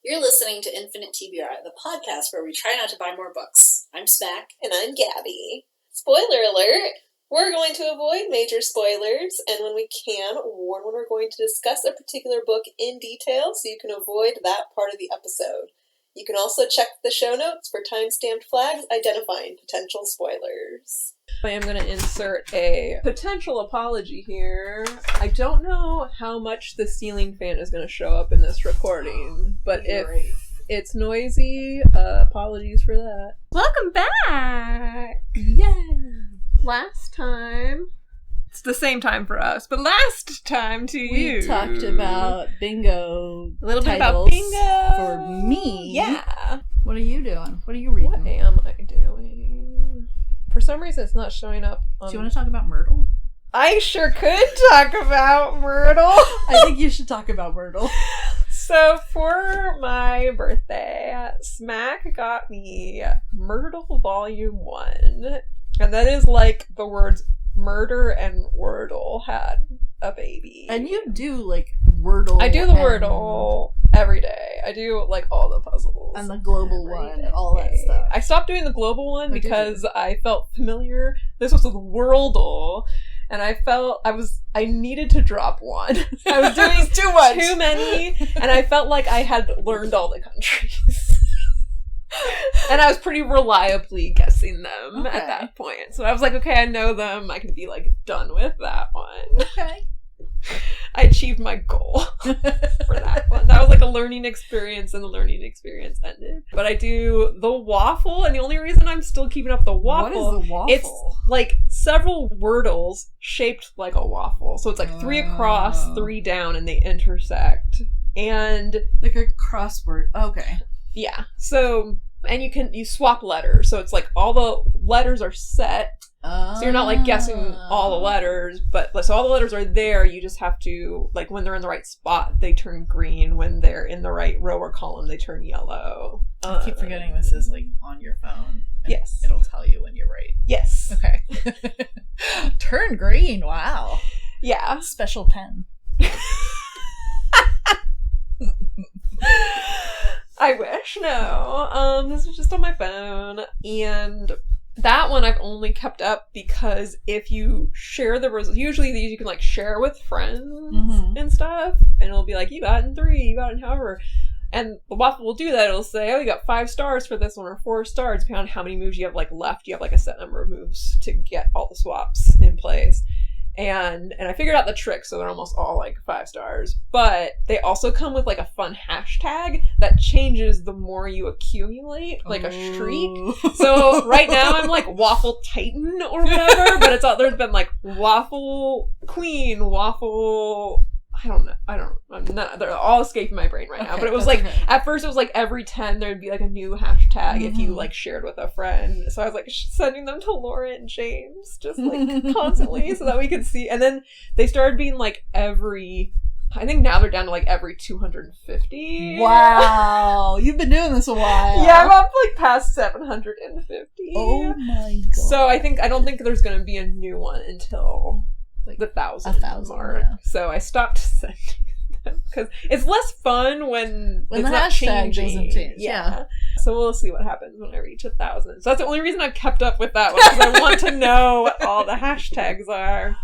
You're listening to Infinite TBR, the podcast where we try not to buy more books. I'm Smack. And I'm Gabi. Spoiler alert! We're going to avoid major spoilers, and when we can, warn when we're going to discuss a particular book in detail so you can avoid that part of the episode. You can also check the show notes for time-stamped flags identifying potential spoilers. I am going to insert a potential apology here. I don't know how much the ceiling fan is going to show up in this recording, but if it's noisy, apologies for that. Welcome back! Yay! Last time... It's the same time for us, but last time to you. We talked about bingo. A little bit about bingo. For me. Yeah. What are you doing? What are you reading? What am I doing? For some reason, it's not showing up on... Do you want to talk about Myrtle? I sure could talk about Myrtle. I think you should talk about Myrtle. So, for my birthday, Smack got me Myrtle Volume 1. And that is like the words Murder and Wordle had a baby. And you do, like, Wordle. I do the Wordle every day. I do, like, all the puzzles. And the global one and all that stuff. I stopped doing the global one because I felt familiar. This was the Worldle. And I felt I needed to drop one. I was doing too many. And I felt like I had learned all the countries. And I was pretty reliably guessing them at that point. So I was like, okay, I know them. I can be, like, done with that one. Okay. I achieved my goal for that one. That was like a learning experience, and the learning experience ended. But I do the waffle, and the only reason I'm still keeping up the waffle... What is the waffle? It's, like, several Wordles shaped like a waffle. So it's, like, 3 across, 3 down, and they intersect. And... like a crossword. Okay. Yeah. So, and you swap letters. So it's like all the letters are set. So you're not like guessing all the letters, but so all the letters are there. You just have to, like, when they're in the right spot, they turn green. When they're in the right row or column, they turn yellow. I keep forgetting this is, like, on your phone. Yes. It'll tell you when you're right. Yes. Okay. Turn green. Wow. Yeah. Special pen. I wish. No. This was just on my phone. And that one I've only kept up because if you share the results, usually these you can, like, share with friends and stuff, and it'll be like, you got in 3, you got in however. And the waffle will do that. It'll say, oh, you got 5 stars for this one, or 4 stars, depending on how many moves you have, like, left. You have, like, a set number of moves to get all the swaps in place. And I figured out the trick, so they're almost all, like, 5 stars. But they also come with, like, a fun hashtag that changes the more you accumulate, like a streak. So right now I'm, like, Waffle Titan or whatever, but it's all, there's been, like, Waffle Queen, Waffle... I'm not, they're all escaping my brain right now. But it was like, at first it was like every 10 there'd be like a new hashtag if you, like, shared with a friend. So I was like sending them to Laura and James just, like, constantly so that we could see. And then they started being like I think now they're down to like every 250. Wow. You've been doing this a while. Yeah, I'm up like past 750. Oh my god. So I don't think there's going to be a new one until... like the 1,000 mark. Yeah. So I stopped sending them because it's less fun when the not hashtag changing. Doesn't change. Yeah. So we'll see what happens when I reach 1,000. So that's the only reason I've kept up with that one, because I want to know what all the hashtags are.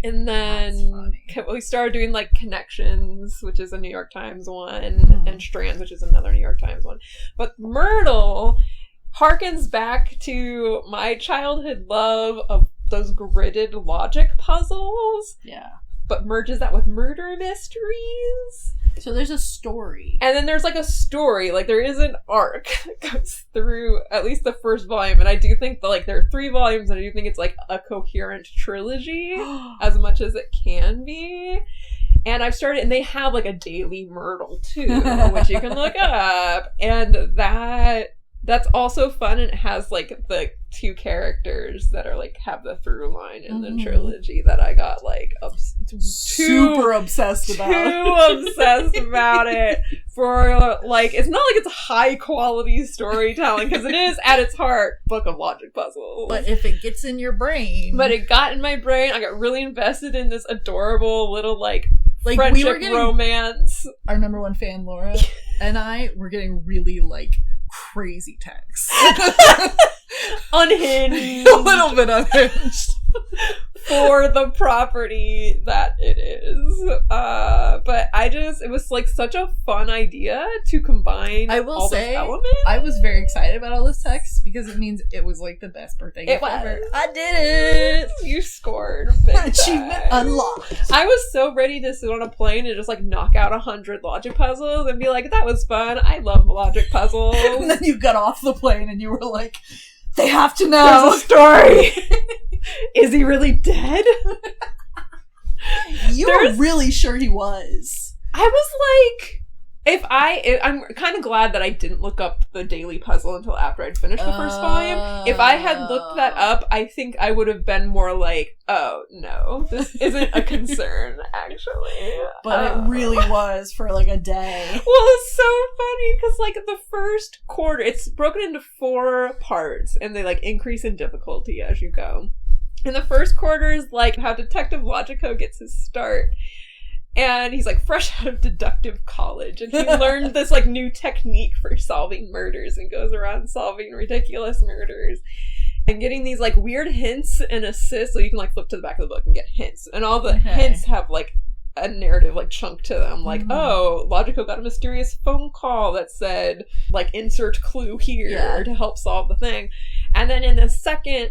And then we started doing, like, Connections, which is a New York Times one, and Strands, which is another New York Times one. But Myrtle harkens back to my childhood love of those gridded logic puzzles. Yeah. But merges that with murder mysteries. So there's a story. And then there's, like, a story. Like, there is an arc that goes through at least the first volume. And I do think that, like, there are 3 volumes, and I do think it's, like, a coherent trilogy as much as it can be. And I've started, and they have, like, a daily Myrtle, too, which you can look up. And that's also fun, and it has, like, the 2 characters that are, like, have the through line in the trilogy that I got, like, super obsessed about. Too obsessed about it for, like, it's not like it's high quality storytelling, because it is, at its heart, book of logic puzzles. But if it gets in your brain. But it got in my brain. I got really invested in this adorable little, like friendship romance. Our number 1 fan, Laura. and I were getting really, like, crazy texts. Unhinged. A little bit unhinged. For the property that it is. But it was like such a fun idea to combine I will all say, those elements. I was very excited about all this text because it means it was like the best birthday gift ever. I did it! You scored. Big Achievement time. unlocked. I was so ready to sit on a plane and just like knock out 100 logic puzzles and be like, that was fun. I love logic puzzles. And then you got off the plane and you were like, they have to know. There's a story. Is he really dead? You were really sure he was. I was like, I'm kind of glad that I didn't look up the daily puzzle until after I'd finished the first volume. If I had looked that up, I think I would have been more like, oh, no, this isn't a concern, actually. But it really was for like a day. Well, it's so funny because like the first quarter, it's broken into 4 parts and they like increase in difficulty as you go. And the first quarter is like how Detective Logico gets his start. And he's like fresh out of deductive college and he learned this like new technique for solving murders and goes around solving ridiculous murders and getting these like weird hints and assists, so you can like flip to the back of the book and get hints. And all the hints have like a narrative like chunk to them, like oh, Logico got a mysterious phone call that said like insert clue here to help solve the thing. And then in the second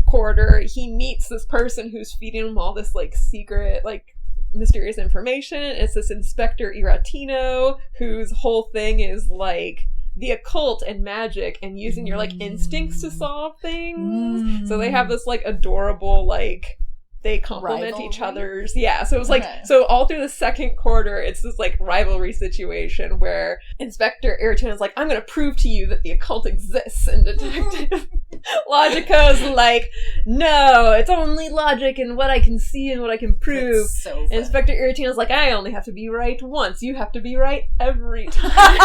quarter he meets this person who's feeding him all this like secret like mysterious information. It's this Inspector Iratino whose whole thing is like the occult and magic and using your like instincts to solve things. So they have this like adorable like they complement each other's. Yeah, so it was like, so all through the second quarter, it's this like rivalry situation where Inspector Iratino is like, I'm going to prove to you that the occult exists, and Detective Logico's like, no, it's only logic and what I can see and what I can prove. That's so funny. Inspector Iratino's like, I only have to be right once. You have to be right every time.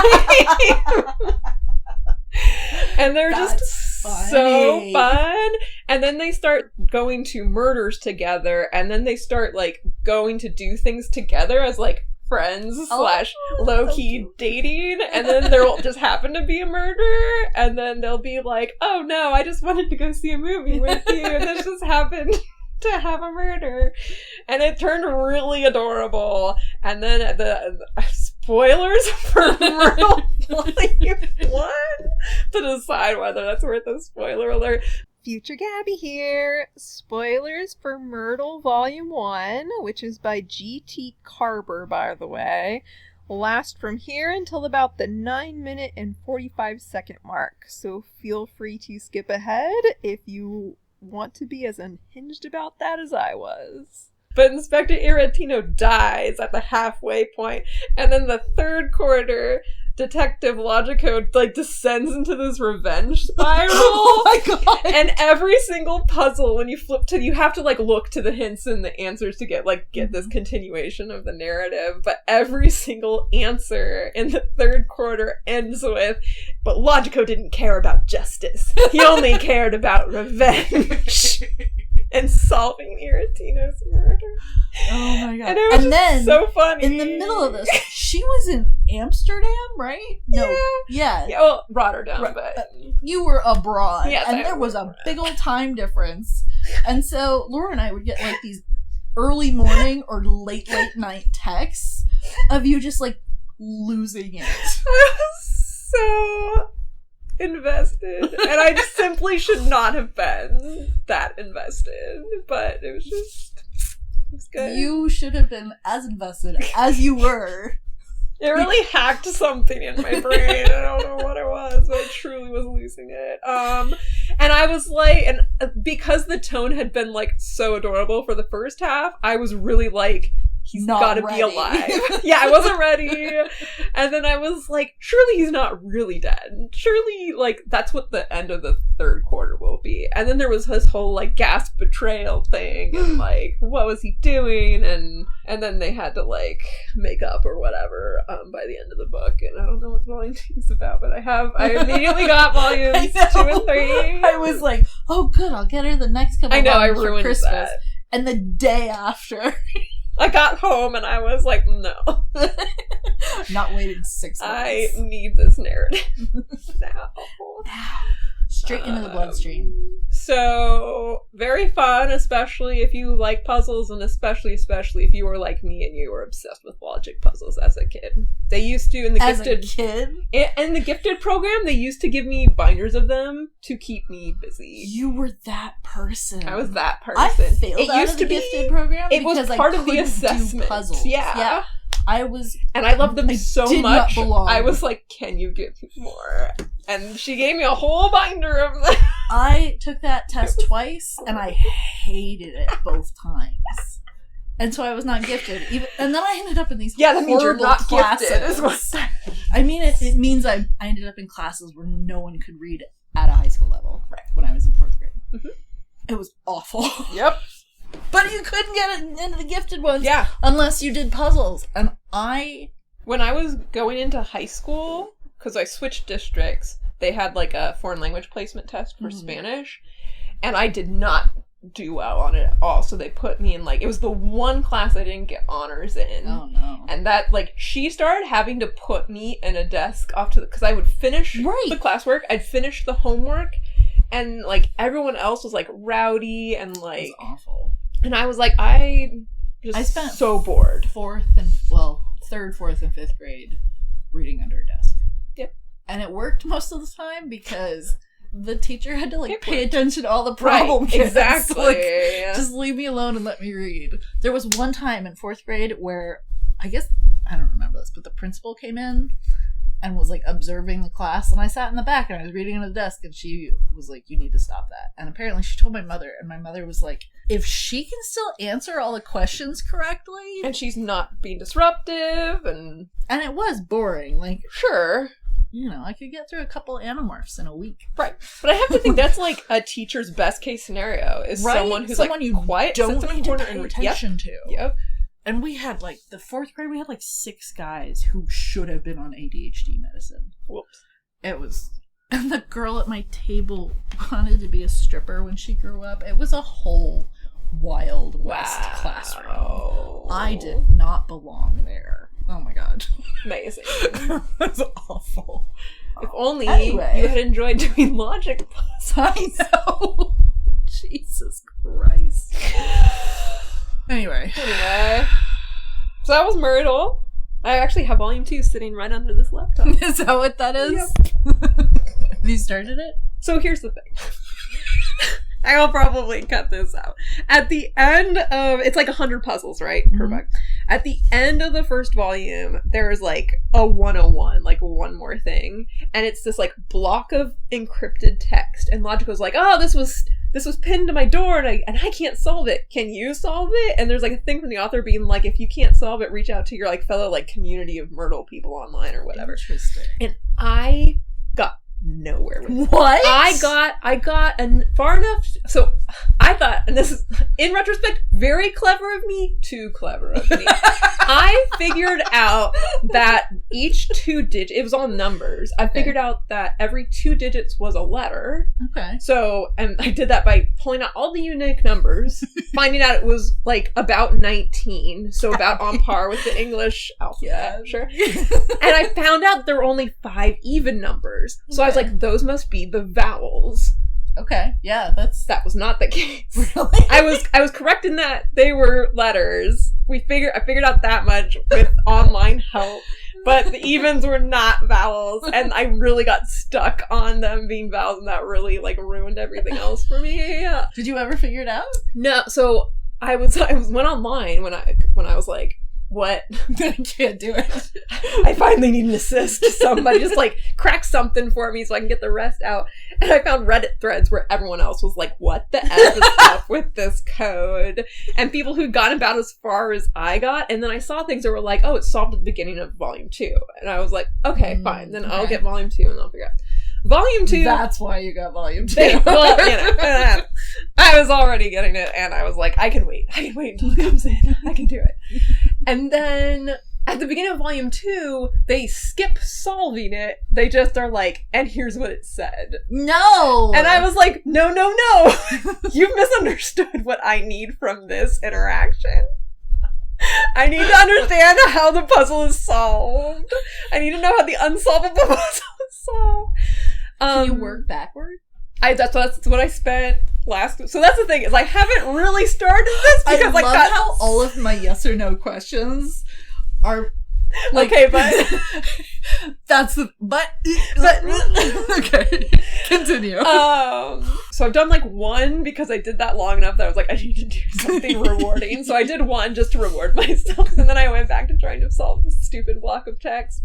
And they're just so fun. And then they start going to murders together, and then they start like going to do things together as like friends / low-key dating, and then there'll just happen to be a murder, and then they'll be like, oh no, I just wanted to go see a movie with you, and this just happened to have a murder. And it turned really adorable. And then the spoilers for Myrtle Volume 1 to decide whether that's worth a spoiler alert. Future Gabi here. Spoilers for Myrtle Volume 1, which is by G.T. Carber, by the way, will last from here until about the 9-minute and 45-second mark. So feel free to skip ahead if you want to be as unhinged about that as I was. But Inspector Iratino dies at the halfway point, and then the third quarter, Detective Logico like descends into this revenge spiral. Oh my god! And every single puzzle, when you flip to, you have to like look to the hints and the answers to get this continuation of the narrative. But every single answer in the third quarter ends with, but Logico didn't care about justice. He only cared about revenge. And solving Iratino's murder. Oh my god. And it was then, so funny. in the middle of this, she was in Amsterdam, right? No. Yeah. Well, Rotterdam, but... you were abroad. Yes, and there was a big old time difference. And so Laura and I would get like these early morning or late night texts of you just like losing it. I was so invested, and I simply should not have been that invested, but it was good. You should have been as invested as you were. It really hacked something in my brain. I don't know what it was, but I truly was losing it. And I was like, and because the tone had been like so adorable for the first half, I was really like, he's gotta be alive. Yeah, I wasn't ready. And then I was like, surely he's not really dead. Surely, like, that's what the end of the third quarter will be. And then there was his whole, like, gasp betrayal thing, and, like, what was he doing? And then they had to, like, make up or whatever by the end of the book. And I don't know what volume 2 is about, but I immediately got volumes 2 and 3. I was like, oh good, I'll get her the next couple volumes for Christmas. That. And the day after... I got home and I was like, no. Not waiting 6 months. I need this narrative now. Straight into the bloodstream. So, very fun, especially if you like puzzles, and especially if you were like me and you were obsessed with logic puzzles as a kid. They used to, in the gifted in the gifted program, they used to give me binders of them to keep me busy. You were that person. I was that person. I failed it out used of the to be gifted program it was because part I of the couldn't assessment. do puzzles. Yeah. I was, and I loved them so did much. Not belong. I was like, "Can you give me more?" And she gave me a whole binder of them. I took that test twice, and I hated it both times. And so I was not gifted. And then I ended up in these that means you're not classes. gifted. Is what I mean, it means I ended up in classes where no one could read at a high school level. Right. When I was in 4th grade. Mm-hmm. It was awful. Yep. But you couldn't get it into the gifted ones. Yeah. Unless you did puzzles. And when I was going into high school, because I switched districts, they had like a foreign language placement test for Spanish, and I did not do well on it at all. So they put me in it was the one class I didn't get honors in. Oh no. And that she started having to put me in a desk off to because I would finish the classwork, I'd finish the homework, and everyone else was rowdy and It was awful. And I was I spent so bored. 3rd, 4th, and 5th grade reading under a desk. Yep. And it worked most of the time because the teacher had to pay attention to all the problem kids. Exactly. Just leave me alone and let me read. There was one time in 4th grade where I don't remember this, but the principal came in and was observing the class, and I sat in the back and I was reading on the desk, and she was like, "You need to stop that." And apparently she told my mother, and my mother was like, "If she can still answer all the questions correctly, and she's not being disruptive, and it was boring, sure, I could get through a couple Animorphs in a week." Right. But I have to think that's a teacher's best case scenario is someone who's you quiet, don't sits in a need corner to pay and attention to. Yep. And we had the 4th grade, we had 6 guys who should have been on ADHD medicine. Whoops. It was, and the girl at my table wanted to be a stripper when she grew up. It was a whole Wild West classroom. I did not belong there. Oh my god. Amazing. It was awful. If only Anyway. you had enjoyed doing logic puzzles. I know. Jesus Christ. Anyway. So that was Myrtle. I actually have volume 2 sitting right under this laptop. Is that what that is? Yep. Have you started it? So here's the thing. I will probably cut this out. At the end of, it's 100 puzzles, right? Per book. At the end of the first volume, there's a 101, one more thing. And it's this block of encrypted text. And Logico's oh, this was pinned to my door and I can't solve it. Can you solve it? And there's a thing from the author being if you can't solve it, reach out to your fellow community of Myrtle people online or whatever. Interesting. And I got nowhere with it. What? I got far enough. So I thought, and this is in retrospect very clever of me, too clever of me. I figured out that each 2 digits, it was all numbers. I figured out that every 2 digits was a letter. Okay. So, and I did that by pulling out all the unique numbers, finding out it was about 19, so about on par with the English alphabet. Yeah, sure. And I found out there were only 5 even numbers. So I was those must be the vowels. Okay. Yeah, that was not the case. Really? I was correct in that they were letters. I figured out that much with online help. But the evens were not vowels, and I really got stuck on them being vowels, and that really ruined everything else for me. Did you ever figure it out? No, so I went online when I was what? I can't do it. I finally need an assist. Somebody just crack something for me so I can get the rest out. And I found Reddit threads where everyone else was what the F is up with this code? And people who'd gotten about as far as I got. And then I saw things that were oh, it's solved at the beginning of volume 2. And I was okay, fine. Then I'll get volume 2 and I'll figure out. Volume 2. That's why you got volume 2. Well, I was already getting it, and I was I can wait until it comes in. I can do it. And then at the beginning of volume 2, they skip solving it. They just are and here's what it said. No! And I was no. You've misunderstood what I need from this interaction. I need to understand how the puzzle is solved. I need to know how the unsolvable puzzle is solved. Can you work backward? That's what I spent last. So that's the thing, is I haven't really started this because I love how all of my yes or no questions are like, okay, but that's the but okay. Continue. So I've done like one because I did that long enough that I was like, I need to do something rewarding. So I did one just to reward myself, and then I went back to trying to solve this stupid block of text.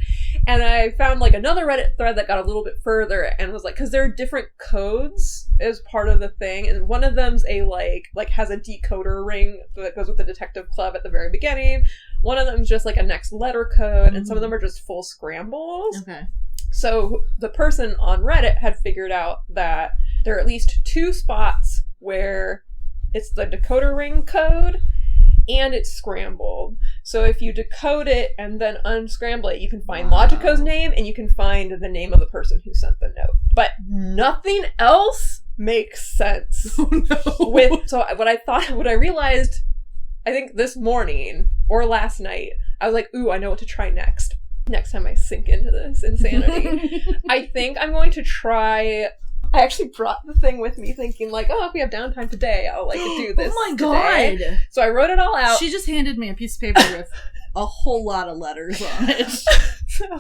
And I found like another Reddit thread that got a little bit further and was like, because there are different codes as part of the thing, and one of them's a like has a decoder ring that goes with the detective club at the very beginning. One of them's just like a next letter code, and some of them are just full scrambles. Okay. So the person on Reddit had figured out that there are at least 2 spots where it's the decoder ring code and it's scrambled. So if you decode it and then unscramble it, you can find Logico's name and you can find the name of the person who sent the note. But nothing else makes sense. Oh, no. So what I realized, I think this morning or last night, I was like, ooh, I know what to try next time I sink into this insanity. I think I'm going to try. I actually brought the thing with me thinking like, oh, if we have downtime today, I'll like do this. Oh my god. God. So I wrote it all out. She just handed me a piece of paper with a whole lot of letters on it. Is this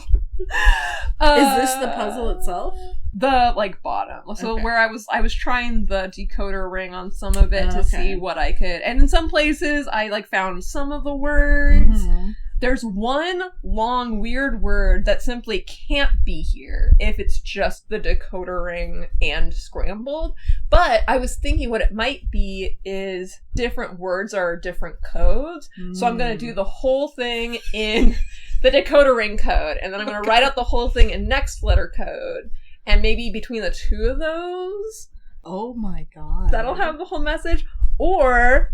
the puzzle itself? The like bottom. So Okay. where I was trying the decoder ring on some of it to see what I could. And in some places I like found some of the words. Mm-hmm. There's one long weird word that simply can't be here if it's just the decoder ring and scrambled. But I was thinking what it might be is different words are different codes. So I'm going to do the whole thing in the decoder ring code, and then I'm going to write out the whole thing in next letter code. And maybe between the 2 of those, oh my god, that'll have the whole message. Or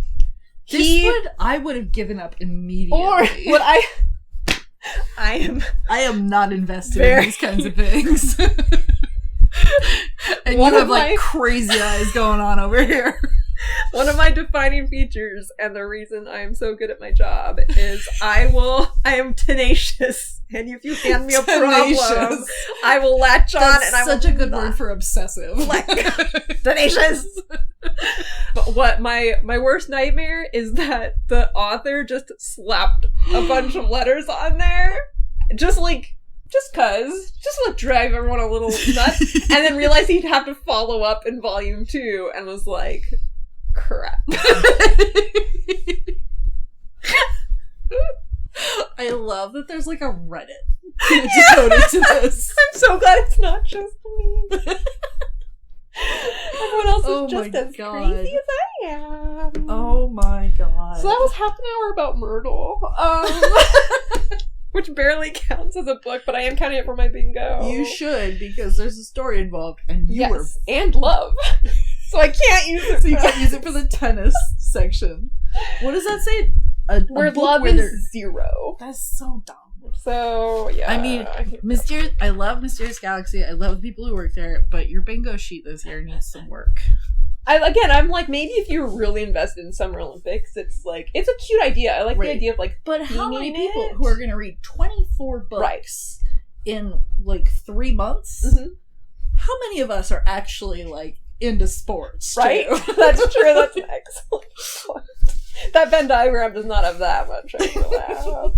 I would have given up immediately. Or what I am not invested Very- in these kinds of things. And One you of have like my- crazy eyes going on over here. One of my defining features and the reason I am so good at my job is I am tenacious, and if you hand me a problem, Tenacious. I will latch on. That's and I such will a good not word for obsessive. tenacious. But what my worst nightmare is that the author just slapped a bunch of letters on there, just to drive everyone a little nuts, and then realized he'd have to follow up in volume 2, and was like, crap. I love that there's like a Reddit devoted to this. I'm so glad it's not just me. Everyone else is just as crazy as I am. Oh my god. So that was half an hour about Myrtle. Which barely counts as a book, but I am counting it for my bingo. You should, because there's a story involved, and you were and love. So I can't use it. So you can't use it for the tennis section. What does that say? Where book love where is 0. That's so dumb. So yeah. I mean, I love Mysterious Galaxy. I love the people who work there, but your bingo sheet this year needs some work. I'm like, maybe if you're really invested in Summer Olympics, it's like, it's a cute idea. I like the idea of like, but how many theming people it? who are going to read 24 books in like 3 months? Mm-hmm. How many of us are actually like into sports? Right? Too? That's true. That's an excellent point. That Venn diagram does not have that much overlap.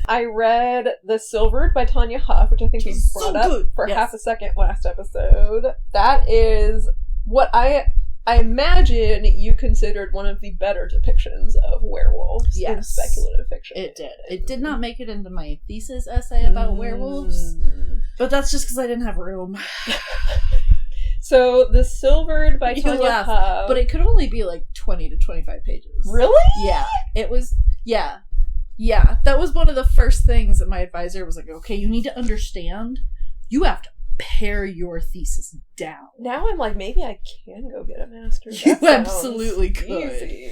I read The Silvered by Tanya Huff, which I think we brought up for half a second last episode. That is what I imagine you considered one of the better depictions of werewolves in speculative fiction. It did. It did not make it into my thesis essay about werewolves, but that's just because I didn't have room. So, The Silvered by Tanya Huff. But it could only be like 20 to 25 pages. Really? Yeah. It was, yeah. That was one of the first things that my advisor was like, okay, you need to understand, you have to pare your thesis down. Now I'm like, maybe I can go get a master's. You absolutely could. Easy.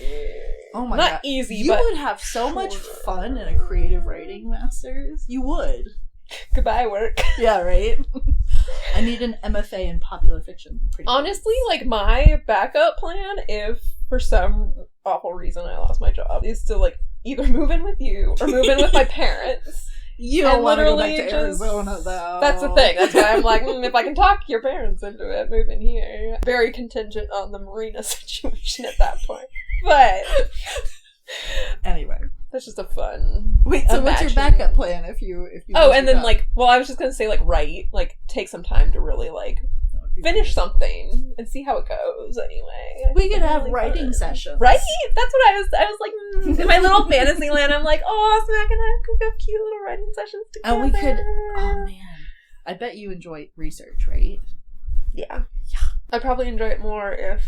Oh my god. God. Easy, you but would have so much fun in a creative writing master's. You would. Goodbye, work. Yeah, right? I need an MFA in popular fiction. Honestly, like, my backup plan, if for some awful reason I lost my job, is to, like, either move in with you or move in with my parents. You don't want to go back to Literally Arizona, though. That's the thing. That's why I'm like, if I can talk your parents into it, move in here. Very contingent on the marina situation at that point. But anyway, that's just a fun. Wait, so what's your backup plan if you? Oh, and then like, well, I was just gonna say like write, like take some time to really like finish something and see how it goes. Anyway, we could have writing sessions, right? That's what I was like in my little fantasy land. I'm like, oh, so I can have cute little writing sessions together. And we could. Oh man, I bet you enjoy research, right? Yeah. I'd probably enjoy it more if.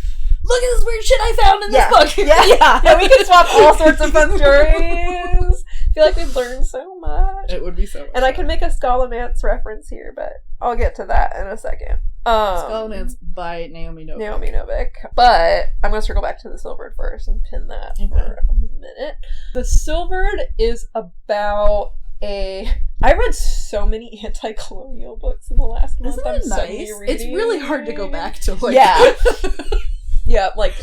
Look at this weird shit I found in this book. Yeah, we could swap all sorts of fun stories. I feel like we'd learn so much. It would be so much And I can make a Scholomance reference here, but I'll get to that in a second. Scholomance by Naomi Novik. But I'm going to circle back to the Silvered first and pin that for a minute. The Silvered is about I read so many anti-colonial books in the last month. Isn't it nice? It's really hard to go back to like... Yeah. Yeah, like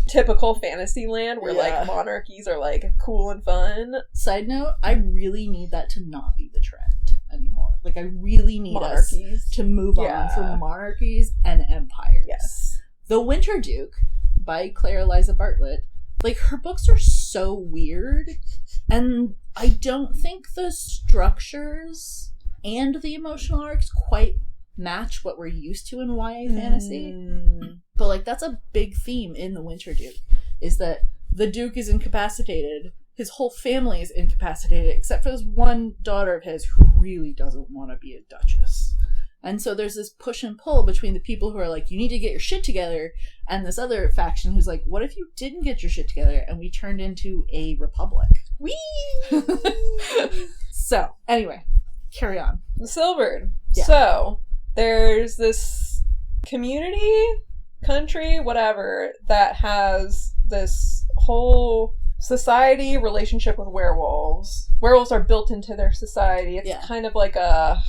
typical fantasy land where like monarchies are like cool and fun. Side note, I really need that to not be the trend anymore. Like I really need monarchies. Us to move on from monarchies and empires. Yes. The Winter Duke by Claire Eliza Bartlett, like her books are so weird, and I don't think the structures and the emotional arcs quite match what we're used to in YA fantasy. But like that's a big theme in The Winter Duke, is that the Duke is incapacitated, his whole family is incapacitated, except for this one daughter of his who really doesn't want to be a duchess. And so there's this push and pull between the people who are like, you need to get your shit together, and this other faction who's like, what if you didn't get your shit together and we turned into a republic? Whee! So, anyway, carry on. The Silvered. Yeah. So, there's this community, country, whatever, that has this whole society relationship with werewolves. Werewolves are built into their society. It's kind of like a...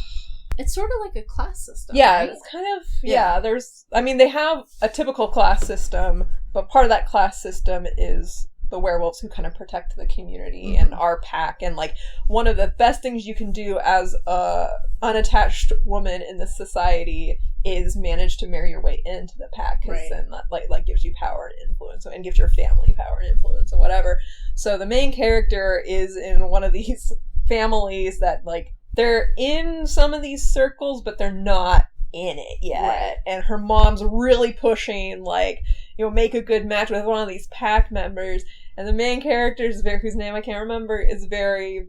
It's sort of like a class system. Yeah, right? it's kind of... Yeah, there's... I mean, they have a typical class system, but part of that class system is the werewolves who kind of protect the community and our pack. And, like, one of the best things you can do as a unattached woman in this society is manage to marry your way into the pack, because then that like gives you power and influence, and gives your family power and influence and whatever. So the main character is in one of these families that, like, they're in some of these circles, but they're not in it yet. Right. And her mom's really pushing, like, you know, make a good match with one of these pack members. And the main character is whose name I can't remember, is very...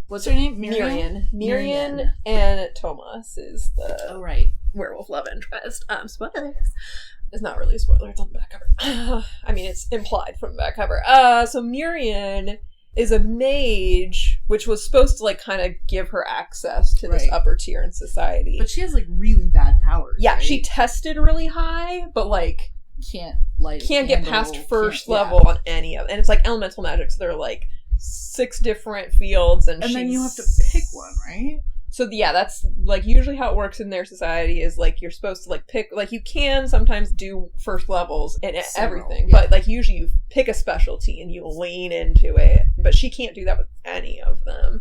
What's her name? Mirian. And Thomas is the werewolf love interest. Spoilers. It's not really a spoiler, it's on the back cover. I mean, it's implied from the back cover. So Mirian is a mage, which was supposed to, like, kind of give her access to this upper tier in society. But she has, like, really bad powers. Yeah, she tested really high, but, like, can't get past first level on any of it. And it's, like, elemental magic, so there are, like, 6 different fields, and then you have to pick one, right? So yeah, that's like usually how it works in their society, is like you're supposed to like pick, like you can sometimes do first levels and everything, but like usually you pick a specialty and you lean into it, but she can't do that with any of them.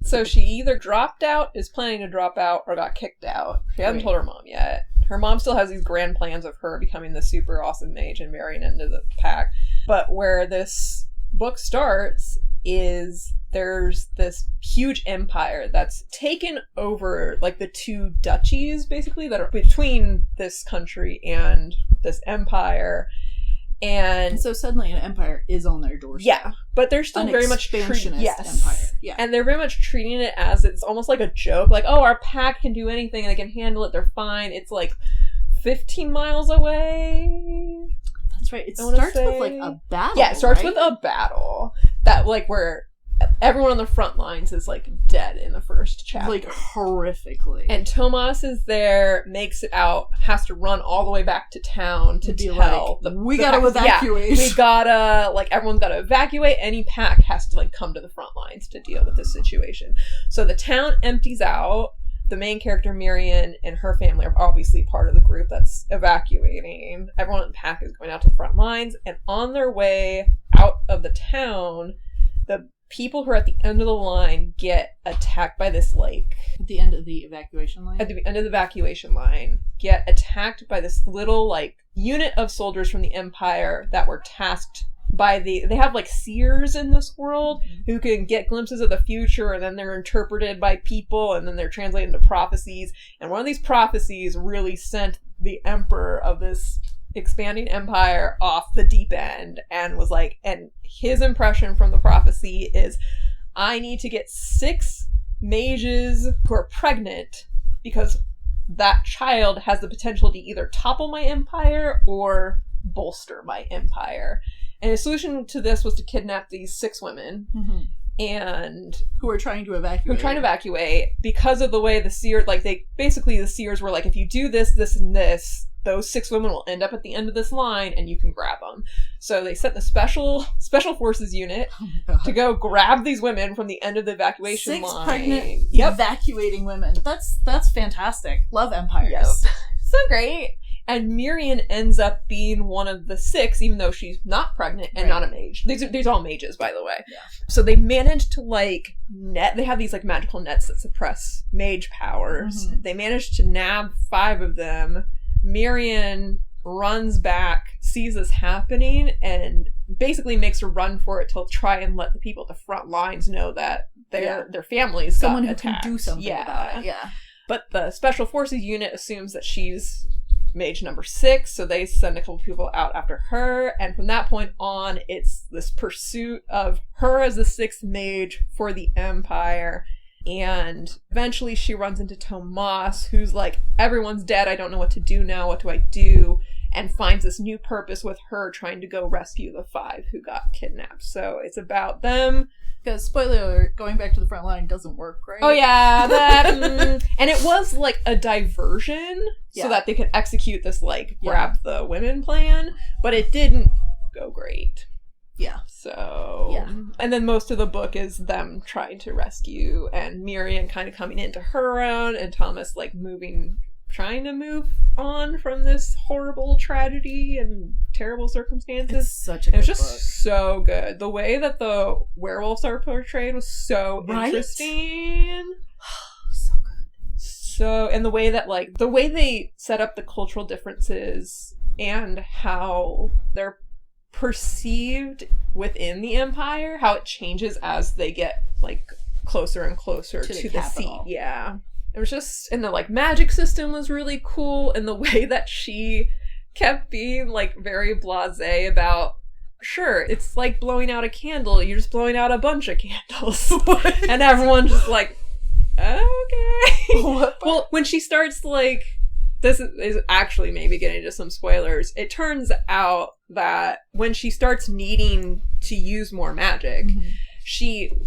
So she either dropped out, is planning to drop out, or got kicked out. She hasn't told her mom yet. Her mom still has these grand plans of her becoming the super awesome mage and marrying into the pack. But where this book starts is there's this huge empire that's taken over, like, the 2 duchies, basically, that are between this country and this empire. And so suddenly an empire is on their doorstep. Yeah, but they're still very much empire. Yeah. And they're very much treating it as, it's almost like a joke. Like, oh, our pack can do anything, they can handle it, they're fine. It's like 15 miles away. That's right. It starts with, like, a battle. Yeah, it starts with a battle that, like, where everyone on the front lines is, like, dead in the first chapter. Like, horrifically. And Thomas is there, makes it out, has to run all the way back to town to tell we gotta evacuate. Yeah, we gotta, like, everyone's gotta evacuate. Any pack has to, like, come to the front lines to deal with this situation. So the town empties out. The main character, Mirian, and her family are obviously part of the group that's evacuating. Everyone in the pack is going out to the front lines, and on their way out of the town, the people who are at the end of the line get attacked by this, like... At the end of the evacuation line? At the end of the evacuation line, get attacked by this little, like, unit of soldiers from the Empire that were tasked by they have, like, seers in this world who can get glimpses of the future, and then they're interpreted by people, and then they're translated into prophecies. And one of these prophecies really sent the emperor of this expanding empire off the deep end, and was like, and his impression from the prophecy is, I need to get 6 mages who are pregnant, because that child has the potential to either topple my empire or bolster my empire. And the solution to this was to kidnap these 6 women, and who are trying to evacuate. Because of the way the seers, like, the seers were like, if you do this, this, and this, those 6 women will end up at the end of this line, and you can grab them. So they sent the special forces unit to go grab these women from the end of the evacuation 6 line. pregnant evacuating women. That's fantastic. Love empires. Yep. So great. And Miriam ends up being one of the 6, even though she's not pregnant and not a mage. These are all mages, by the way. Yeah. So they managed to, like, they have these, like, magical nets that suppress mage powers. They managed to nab 5 of them. Miriam runs back, sees this happening, and basically makes a run for it to try and let the people at the front lines know that their families someone got attacked. Who can do something about it. Yeah. But the special forces unit assumes that she's mage number 6, so they send a couple people out after her, and from that point on, it's this pursuit of her as the 6th mage for the Empire. And eventually she runs into Maas, who's like, everyone's dead, I don't know what to do now, what do I do? And finds this new purpose with her trying to go rescue the 5 who got kidnapped. So it's about them. Because, spoiler alert, going back to the front line doesn't work, right? Oh yeah, that, and it was like a diversion so that they could execute this, like, grab the women plan, but it didn't go great. Yeah. So, and then most of the book is them trying to rescue, and Miriam kind of coming into her own, and Thomas, like, trying to move on from this horrible tragedy and terrible circumstances. It's such a good book. It was just so good. The way that the werewolves are portrayed was so interesting. So good. So, and the way that, like, the way they set up the cultural differences and how they're perceived within the Empire, how it changes as they get, like, closer and closer to the seat. Yeah. It was just, and the, like, magic system was really cool, and the way that she kept being, like, very blasé about, sure, it's like blowing out a candle, you're just blowing out a bunch of candles. And everyone just like, okay. Well, when she starts, like, this is actually maybe getting into some spoilers, it turns out that when she starts needing to use more magic,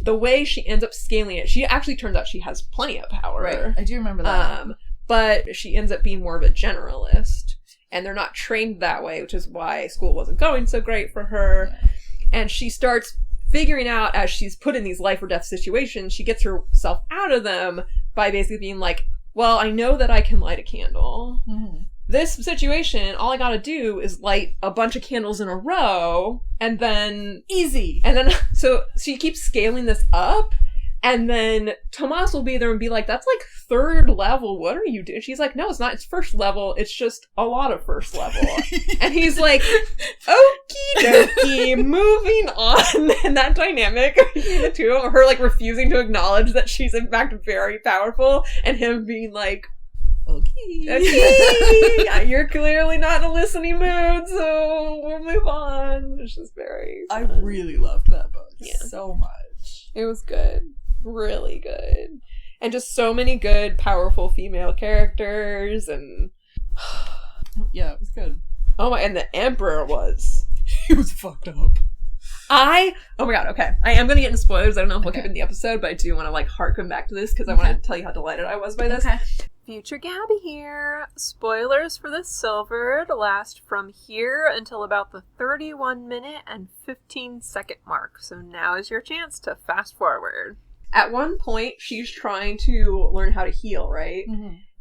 the way she ends up scaling it, she actually turns out she has plenty of power. Right, I do remember that. But she ends up being more of a generalist, and they're not trained that way, which is why school wasn't going so great for her. Yeah. And she starts figuring out, as she's put in these life or death situations, she gets herself out of them by basically being like, well, I know that I can light a candle. This situation, all I gotta do is light a bunch of candles in a row, and then... Easy! And then, so she keeps scaling this up, and then Tomas will be there and be like, that's like 3rd level, what are you doing? She's like, no, it's not, it's 1st level, it's just a lot of 1st level. And he's like, okie dokie, moving on. And that dynamic between the two of them, her, like, refusing to acknowledge that she's in fact very powerful, and him being like, okay, you're clearly not in a listening mood, so we'll move on. It's just very fun. I really loved that book so much. It was good. Really good. And just so many good, powerful female characters, and... yeah, it was good. Oh my, and the Emperor was... he was fucked up. Oh my god, okay. I am going to get into spoilers. I don't know if we'll keep in the episode, but I do want to, like, harken back to this, because I want to tell you how delighted I was by this. Okay. Future Gabi here. Spoilers for this Silvered last from here until about the 31-minute and 15-second mark. So now is your chance to fast forward. At one point, she's trying to learn how to heal, right?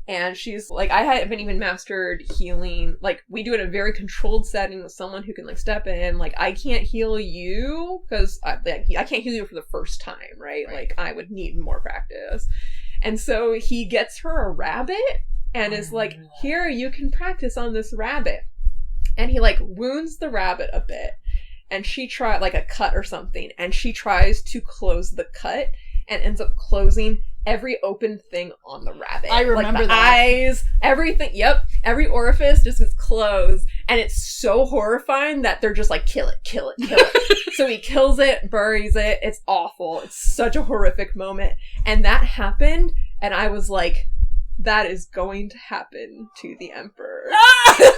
And she's like, I haven't even mastered healing. Like, we do it in a very controlled setting with someone who can, like, step in. Like, I can't heal you because I can't heal you for the first time, right? Like, I would need more practice. And so he gets her a rabbit and is like, here, you can practice on this rabbit. And he, like, wounds the rabbit a bit. And she tried, like, a cut or something. And she tries to close the cut and ends up closing every open thing on the rabbit. I remember like the that. eyes, everything. Yep. Every orifice just gets closed. And it's so horrifying that they're just like, kill it, kill it, kill it. So he kills it, buries it. It's awful. It's such a horrific moment. And that happened. And I was like, that is going to happen to the Emperor.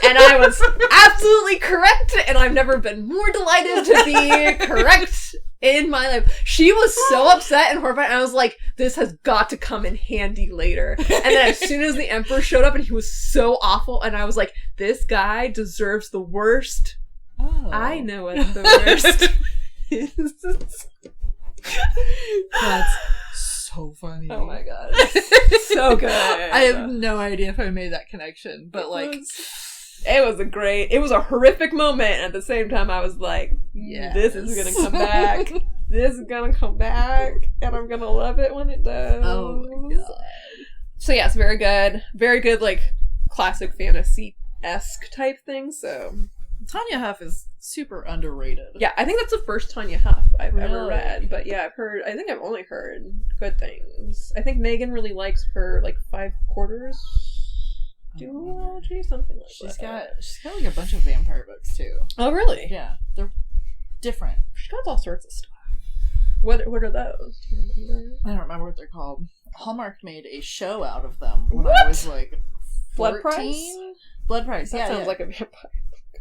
And I was absolutely correct. And I've never been more delighted to be correct in my life. She was so upset and horrified. And I was like, this has got to come in handy later. And then as soon as the Emperor showed up and he was so awful, and I was like, this guy deserves the worst. Oh. I know what the worst is. That's so funny. Oh my god. So good. I have no idea if I made that connection, but it was a horrific moment. At the same time, I was like, this is gonna come back. This is gonna come back. And I'm gonna love it when it does. Oh my god. So yes, very good. Very good, like, classic fantasy-esque type thing, so. Tanya Huff is super underrated. Yeah, I think that's the first Tanya Huff I've ever Really? read. But yeah, I think I've only heard good things. I think Megan really likes her, like, 5 quarters duology, something like She's that. got like a bunch of vampire books too. Oh, really? Yeah, they're different. She's got all sorts of stuff. What are those? Do you remember? I don't remember what they're called. Hallmark made a show out of them when What? I was like 14. Blood Price? Blood Price, That yeah. sounds like a vampire.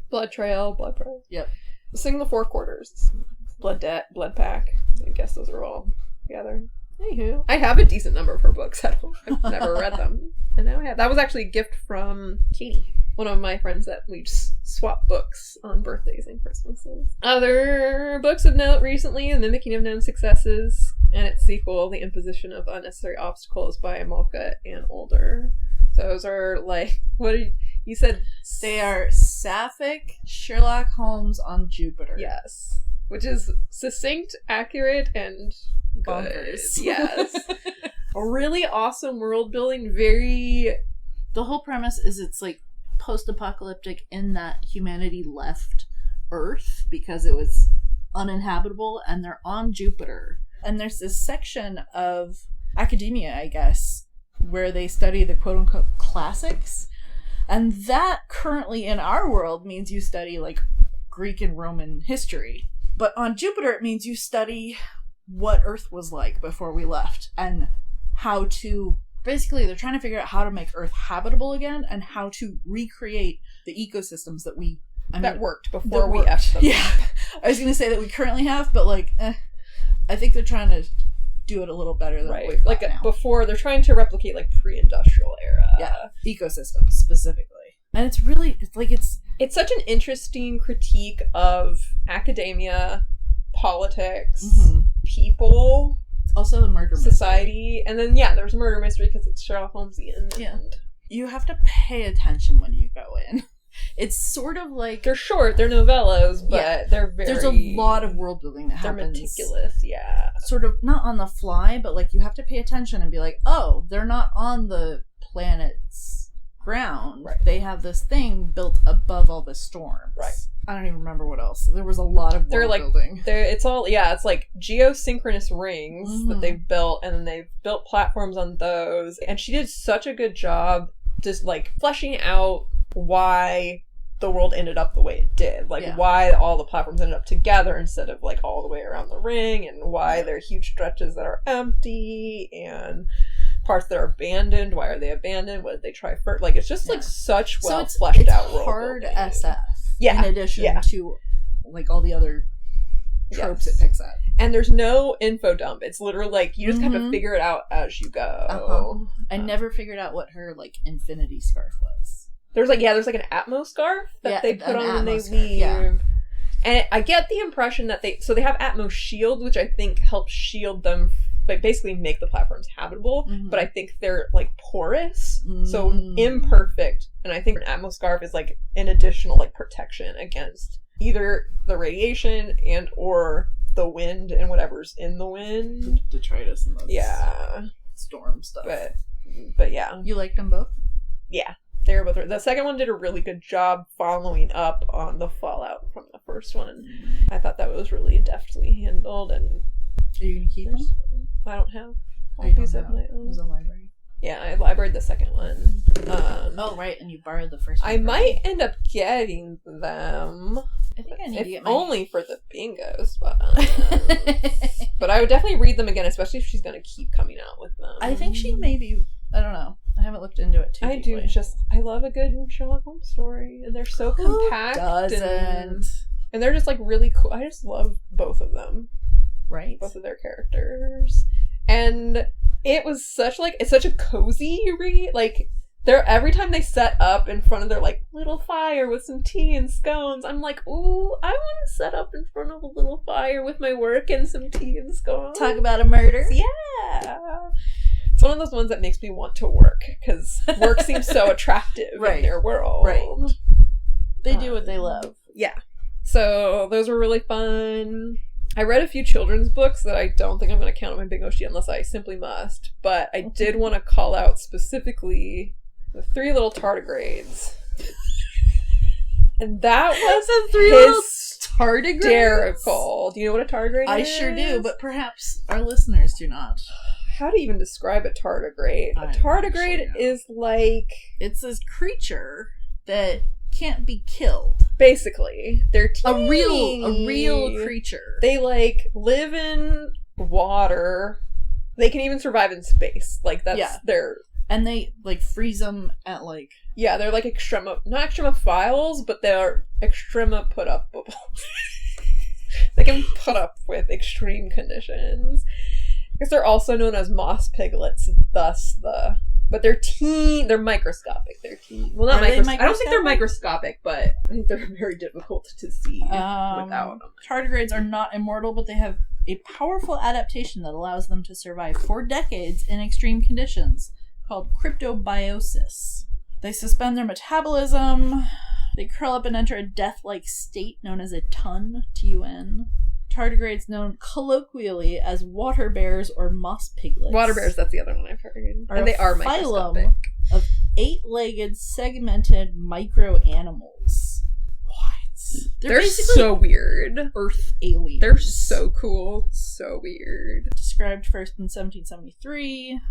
Blood Trail, Blood Price. Yep. Sing the 4 quarters. Blood Debt, Blood Pack. I guess those are all together. Anywho, I have a decent number of her books. I've never read them. And now I have. That was actually a gift from Katie, one of my friends that we just swap books on birthdays and Christmases. Other books of note recently, The Mimicking of Known Successes, and its sequel, The Imposition of Unnecessary Obstacles by Malka and Older. So those are like, what did you said? They are sapphic Sherlock Holmes on Jupiter. Yes. Which is succinct, accurate, and good. Bonkers. Yes. A really awesome world building, very... The whole premise is it's like post-apocalyptic in that humanity left Earth because it was uninhabitable and they're on Jupiter. And there's this section of academia, I guess, where they study the quote-unquote classics. And that currently in our world means you study like Greek and Roman history. But on Jupiter it means you study what Earth was like before we left and how to... Basically, they're trying to figure out how to make Earth habitable again and how to recreate the ecosystems that that worked before we effed them. Yeah. I was going to say that we currently have, but I think they're trying to do it a little better than what we've got now. Before, they're trying to replicate like pre-industrial era. Yeah, ecosystems specifically. And it's such an interesting critique of academia, politics, people, also the murder society, and then there's murder mystery because it's Sherlock Holmesian. Yeah, you have to pay attention when you go in. It's sort of like they're short, they're novellas, but they're very. There's a lot of world building that happens. They're meticulous, yeah. Sort of not on the fly, but like you have to pay attention and be like, oh, they're not on the planet's ground. Right. They have this thing built above all the storms. Right. I don't even remember what else. There was a lot of world building. It's like geosynchronous rings that they've built, and then they've built platforms on those. And she did such a good job just like fleshing out why the world ended up the way it did. Why all the platforms ended up together instead of like all the way around the ring, and why there are huge stretches that are empty and parts that are abandoned. Why are they abandoned? What did they try first? Like, it's just like such fleshed out world hard building. SF. Yeah. In addition to like all the other tropes it picks up. And there's no info dump. It's literally like you just have to figure it out as you go. I never figured out what her like infinity scarf was. There's like an Atmos scarf that they put on when they leave. Yeah. And I get the impression that they have Atmos shield, which I think helps shield them basically make the platforms habitable, but I think they're like porous, so Mm. imperfect, and I think an atmoscarf is like an additional like protection against either the radiation and or the wind and whatever's in the wind. Detritus and those storm stuff. But yeah. You liked them both? Yeah. They were both. The second one did a really good job following up on the fallout from the first one. I thought that was really deftly handled. And are you gonna keep them? I don't have Copies of my own. There's a library. Yeah, I libraried the second one. Oh right, and you borrowed the first one. I might end up getting them. I think I need to get only for the bingo spot. But I would definitely read them again, especially if she's going to keep coming out with them. I think she maybe. I don't know. I haven't looked into it too deeply. I love a good Sherlock Holmes story, and they're so compact. Doesn't. And they're just like really cool. I just love both of them. Right. Both of their characters. And it's such a cozy read. Like, every time they set up in front of their like little fire with some tea and scones, I'm like, ooh, I want to set up in front of a little fire with my work and some tea and scones. Talk about a murder. Yeah. It's one of those ones that makes me want to work, because work seems so attractive in their world. Right. They do what they love. Yeah. So those were really fun. I read a few children's books that I don't think I'm going to count on my bingo sheet unless I simply must. But I did want to call out specifically the Three Little Tardigrades. And that was the Three Little Tardigrades? hysterical. Do you know what a tardigrade is? I sure do, but perhaps our listeners do not. How to even describe a tardigrade? A tardigrade is like... It's this creature that can't be killed. Basically. They're teeny. A real creature. They, like, live in water. They can even survive in space. Like, that's their... And they, like, freeze them at, like... Yeah, they're, like, not extremophiles, but they're extremoput-upable. They can put up with extreme conditions. Because they're also known as moss piglets, but they're microscopic. They're teeny. Well, not microscopic. I don't think they're microscopic, but I think they're very difficult to see without them. Tardigrades are not immortal, but they have a powerful adaptation that allows them to survive for decades in extreme conditions, called cryptobiosis. They suspend their metabolism. They curl up and enter a death-like state known as a tun, T-U-N. Tardigrades known colloquially as water bears or moss piglets. Water bears, that's the other one I've heard. And they are microscopic. Of 8-legged, segmented micro-animals. What? They're so weird. Earth aliens. They're so cool. So weird. Described first in 1773.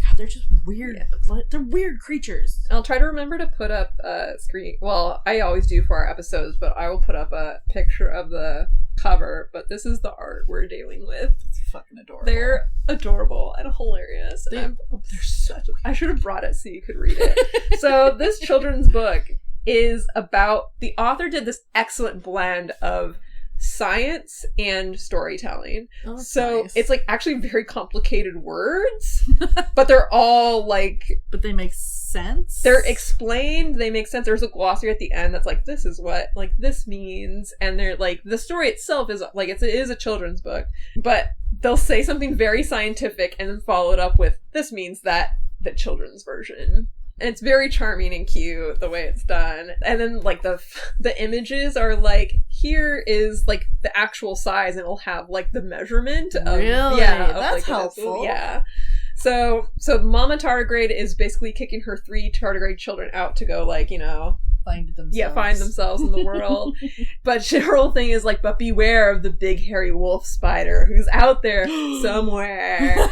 God, they're just weird. Yeah. They're weird creatures. I'll try to remember to put up a screen. Well, I always do for our episodes, but I will put up a picture of the cover. But this is the art we're dealing with. It's fucking adorable. They're adorable and hilarious. They're such. I should have brought it so you could read it. So this children's book is about, the author did this excellent blend of science and storytelling. Oh, so nice. It's like actually very complicated words, but they're all like, but they make sense. They're explained, they make sense. There's a glossary at the end that's like, this is what like this means, and they're like, the story itself is like, it is a children's book, but they'll say something very scientific and then follow it up with, this means that, the children's version. And it's very charming and cute the way it's done. And then like the images are like, here is like the actual size, and it'll have like the measurement of, really? Yeah, that's like, helpful. Yeah. So Mama Tardigrade is basically kicking her 3 tardigrade children out to go, like, you know, find themselves. Yeah, find themselves in the world. But her whole thing is like, but beware of the big hairy wolf spider who's out there somewhere.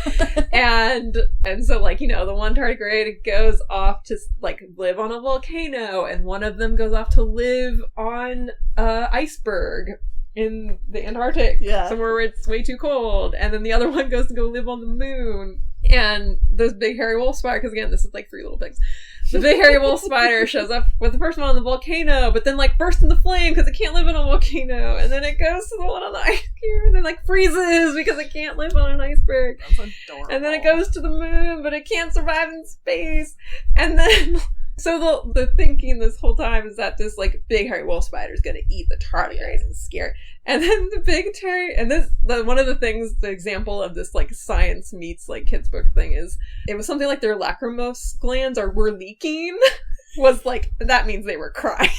and so, like, you know, the one tardigrade goes off to like live on a volcano, and one of them goes off to live on a iceberg in the Antarctic, somewhere where it's way too cold, and then the other one goes to go live on the moon. And this big hairy wolf spider, because again, this is like 3 little pigs. The big hairy wolf spider shows up with the first one on the volcano, but then like bursts into flame because it can't live on a volcano. And then it goes to the one on the ice cube and then like freezes because it can't live on an iceberg. That's adorable. And then it goes to the moon, but it can't survive in space. And then So the thinking this whole time is that this like big hairy wolf spider is going to eat the tardigrades and scare it. And then the big one of the things, the example of this like science meets like kids book thing is it was something like their lacrimose glands were leaking. Was like, that means they were crying.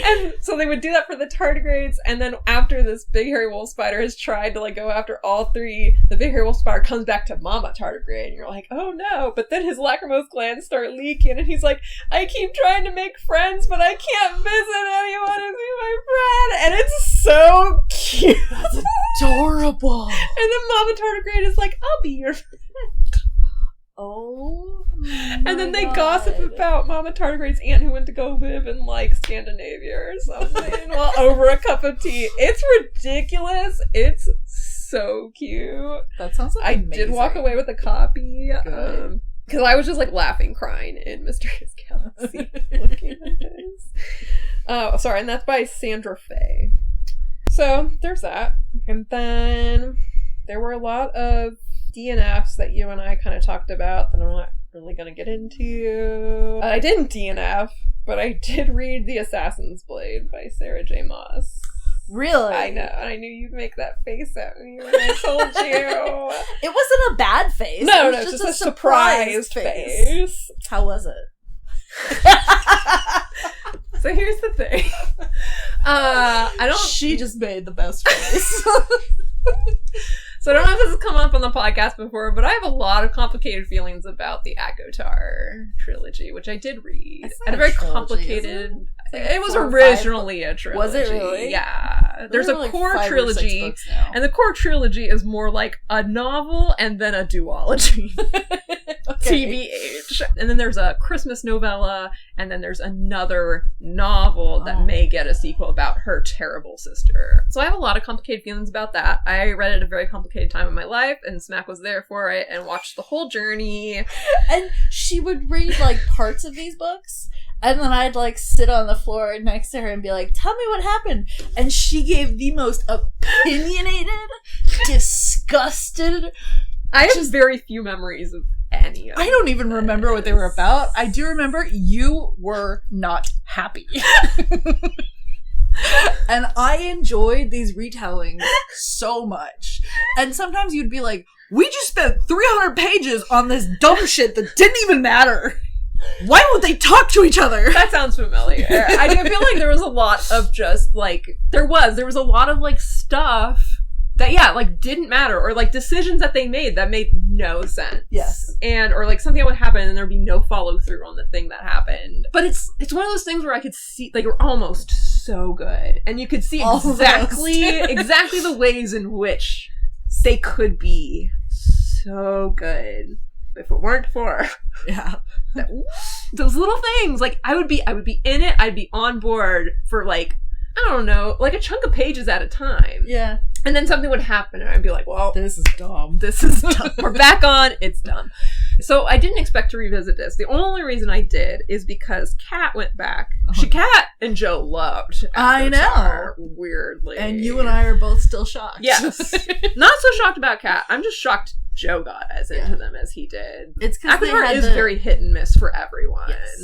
And so they would do that for the tardigrades, and then after this big hairy wolf spider has tried to like go after all three, the big hairy wolf spider comes back to mama tardigrade, and you're like, oh no, but then his lacrimose glands start leaking, and he's like, I keep trying to make friends, but I can't visit anyone and be my friend, and it's so cute. That's adorable. And then mama tardigrade is like, I'll be your friend. Oh, and then they gossip about Mama Tardigrade's aunt who went to go live in like Scandinavia or something while over a cup of tea. It's ridiculous. It's so cute. That sounds like I did walk away with a copy because I was just like laughing, crying in Mysterious Galaxy looking at this. Oh, sorry, and that's by Sandra Faye. So there's that, and then there were a lot of DNFs that you and I kind of talked about that I'm not really going to get into. I didn't DNF, but I did read The Assassin's Blade by Sarah J. Maas. Really? I know, and I knew you'd make that face at me when I told you. It wasn't a bad face. No, it was just a surprised face. How was it? So here's the thing. She just made the best face. So I don't know if this has come up on the podcast before, but I have a lot of complicated feelings about the ACOTAR trilogy, which I did read. It's And not a very trilogy, complicated... It was 4 or 5 originally a trilogy. Was it really? Yeah. There's a like core 5 or 6 trilogy, books now. and the core trilogy is more like a novel and then a duology. TBH. And then there's a Christmas novella, and then there's another novel that may get a sequel about her terrible sister. So I have a lot of complicated feelings about that. I read it at a very complicated time in my life, and Smack was there for it and watched the whole journey. And she would read like parts of these books, and then I'd like sit on the floor next to her and be like, tell me what happened. And she gave the most opinionated, disgusted. I have very few memories of any of I don't even remember what they were about. I do remember you were not happy. And I enjoyed these retellings so much. And sometimes you'd be like, we just spent 300 pages on this dumb shit that didn't even matter. Why would they talk to each other? That sounds familiar. I do feel like there was a lot of just like there was a lot of like stuff that like didn't matter, or like decisions that they made that made no sense. Yes. And or like something that would happen and there'd be no follow through on the thing that happened. But it's one of those things where I could see like you're almost so good, and you could see exactly the ways in which they could be so good if it weren't for those little things. Like I would be in it. I'd be on board for like, I don't know, like a chunk of pages at a time. Yeah. And then something would happen and I'd be like, well, this is dumb. We're back on. It's dumb. So I didn't expect to revisit this. The only reason I did is because Kat went back. Kat and Joe loved I Avatar, know. weirdly. And you and I are both still shocked. Yes. Not so shocked about Kat. I'm just shocked Joe got as into them as he did. It's because Avatar is very hit and miss for everyone. Yes.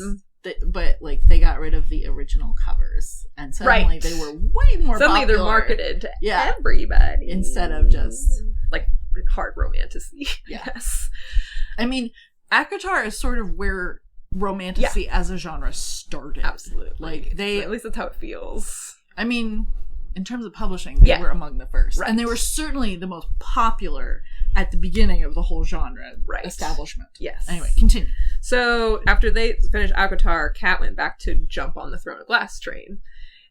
But like they got rid of the original covers, and suddenly they were way more suddenly popular. They're marketed to everybody instead of just like hard romantasy. Yes. I mean, ACOTAR is sort of where romantasy as a genre started. Absolutely. Like at least that's how it feels. I mean, in terms of publishing, they were among the first. Right. And they were certainly the most popular at the beginning of the whole genre establishment. Yes. Anyway, continue. So after they finished ACOTAR, Kat went back to jump on the Throne of Glass train.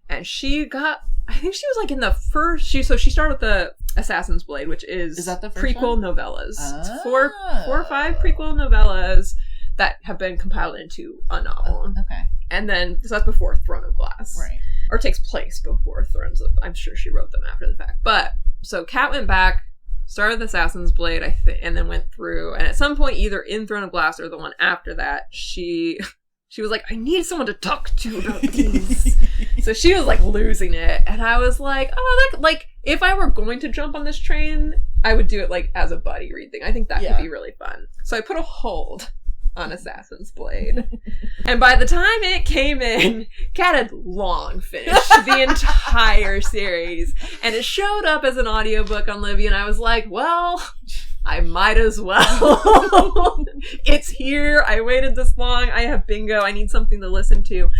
And she got, I think she was like in the first, she started with the Assassin's Blade, which is that the first prequel one? Novellas. It's 4 or 5 prequel novellas that have been compiled into a novel. Okay. And then, so that's before Throne of Glass. Right. Or takes place before Thrones of, I'm sure she wrote them after the fact. But, so Kat went back, started the Assassin's Blade, I think, and then went through, and at some point, either in Throne of Glass or the one after that, she was like, I need someone to talk to about these. So she was like losing it, and I was like, oh, like if I were going to jump on this train, I would do it like as a buddy read thing. I think that could be really fun. So I put a hold on Assassin's Blade. And by the time it came in, Kat had long finished the entire series. And it showed up as an audiobook on Libby, and I was like, well, I might as well. It's here. I waited this long. I have bingo. I need something to listen to.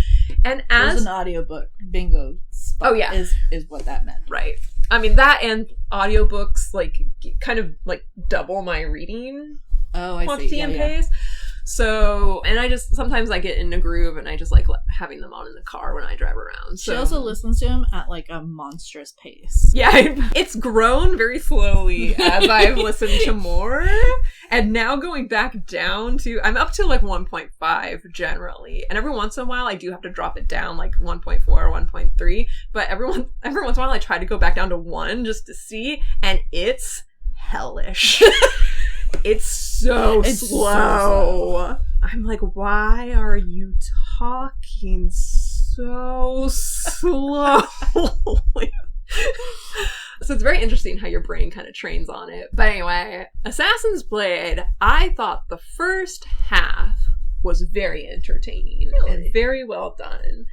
And as There's an audiobook bingo spot is what that meant. Right. I mean, that and audiobooks, like, kind of, like, double my reading quantity and pace. So, and I just, sometimes I get in a groove and I just like having them on in the car when I drive around. So. She also listens to him at like a monstrous pace. Yeah, it's grown very slowly as I've listened to more. And now going back down to, I'm up to like 1.5 generally. And every once in a while I do have to drop it down like 1.4 or 1.3. But every once in a while I try to go back down to 1 just to see. And it's hellish. It's so slow. I'm like, why are you talking so slowly? So it's very interesting how your brain kind of trains on it. But anyway, Assassin's Blade, I thought the first half was very entertaining and very well done.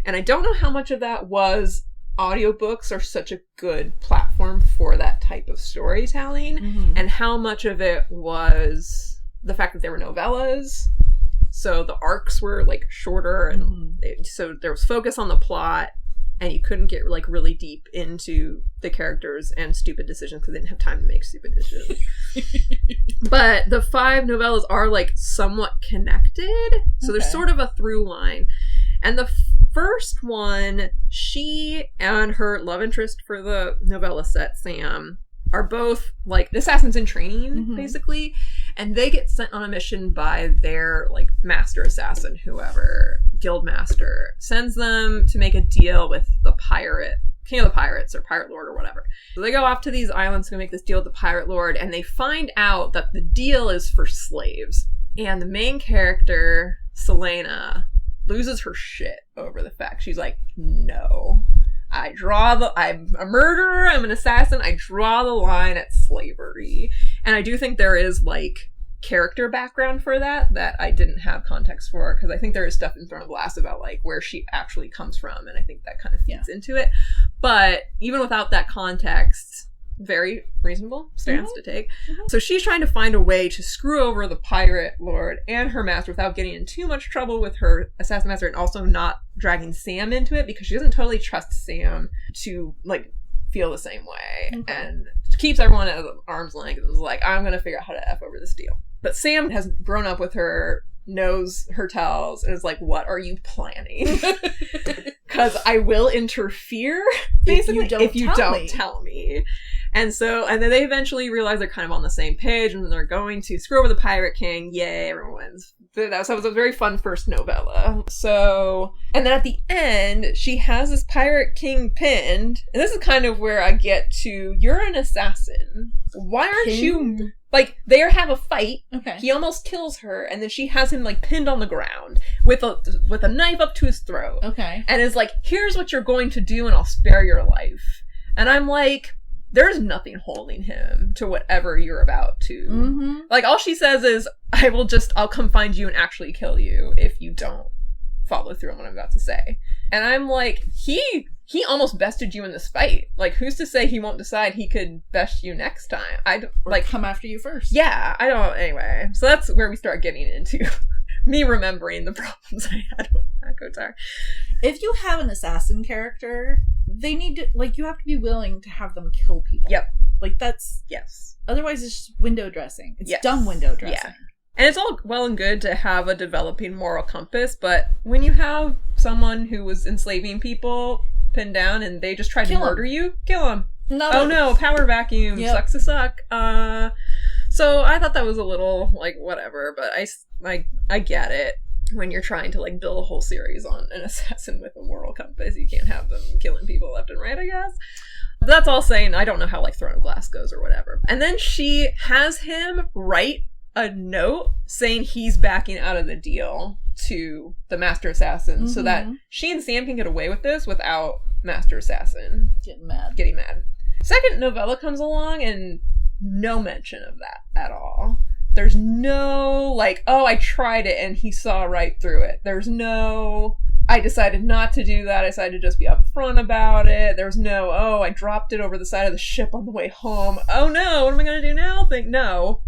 And I don't know how much of that was audiobooks are such a good platform for that type of storytelling, and how much of it was the fact that there were novellas, so the arcs were like shorter, and so there was focus on the plot, and you couldn't get like really deep into the characters and stupid decisions because they didn't have time to make stupid decisions. But the 5 novellas are like somewhat connected, so there's sort of a through line. And the first one, she and her love interest for the novella set, Sam, are both like assassins in training, basically. And they get sent on a mission by their like master assassin, whoever, guild master, sends them to make a deal with the pirate, king of the pirates or pirate lord or whatever. So they go off to these islands to make this deal with the pirate lord, and they find out that the deal is for slaves. And the main character, Selena, loses her shit over the fact. She's like, no, I'm a murderer, I'm an assassin, I draw the line at slavery. And I do think there is like character background for that I didn't have context for, because I think there is stuff in Throne of Glass about like where she actually comes from, and I think that kind of feeds into it. But even without that context, very reasonable stance to take. So she's trying to find a way to screw over the pirate lord and her master without getting in too much trouble with her assassin master, and also not dragging Sam into it, because she doesn't totally trust Sam to like feel the same way, and keeps everyone at arm's length and is like, I'm gonna figure out how to F over this deal. But Sam has grown up with her, knows her tells, and is like, what are you planning? Because I will interfere, basically, if you don't tell me. And then they eventually realize they're kind of on the same page, and they're going to screw over the Pirate King. Yay, everyone wins. That was a very fun first novella. So, and then at the end, she has this Pirate King pinned, and this is kind of where I get to, you're an assassin. Why aren't you... Like, they have a fight. Okay. He almost kills her, and then she has him, like, pinned on the ground with a knife up to his throat. Okay. And is like, here's what you're going to do, and I'll spare your life. And I'm like, there's nothing holding him to whatever you're about to. Like, all she says is, I'll come find you and actually kill you if you don't follow through on what I'm about to say. And I'm like, he almost bested you in this fight. Like, who's to say he won't decide he could best you next time? Come after you first. Yeah, I don't. Anyway, so that's where we start getting into me remembering the problems I had with Makotar. If you have an assassin character, they need to, like, you have to be willing to have them kill people. Yep. Like, that's... Yes. Otherwise, it's just window dressing. It's dumb window dressing. Yeah. And it's all well and good to have a developing moral compass, but when you have someone who was enslaving people pinned down and they just tried to murder you, kill them. No, power vacuum, sucks to suck. So I thought that was a little, like, whatever, but I get it. When you're trying to, like, build a whole series on an assassin with a moral compass, you can't have them killing people left and right, I guess. But that's all saying, I don't know how, like, Throne of Glass goes or whatever. And then she has him write a note saying he's backing out of the deal to the Master Assassin so that she and Sam can get away with this without Master Assassin getting mad. Second novella comes along and no mention of that at all. There's no, like, oh, I tried it and he saw right through it. There's no, I decided not to do that. I decided to just be upfront about it. There's no, oh, I dropped it over the side of the ship on the way home. Oh no, what am I going to do now? No.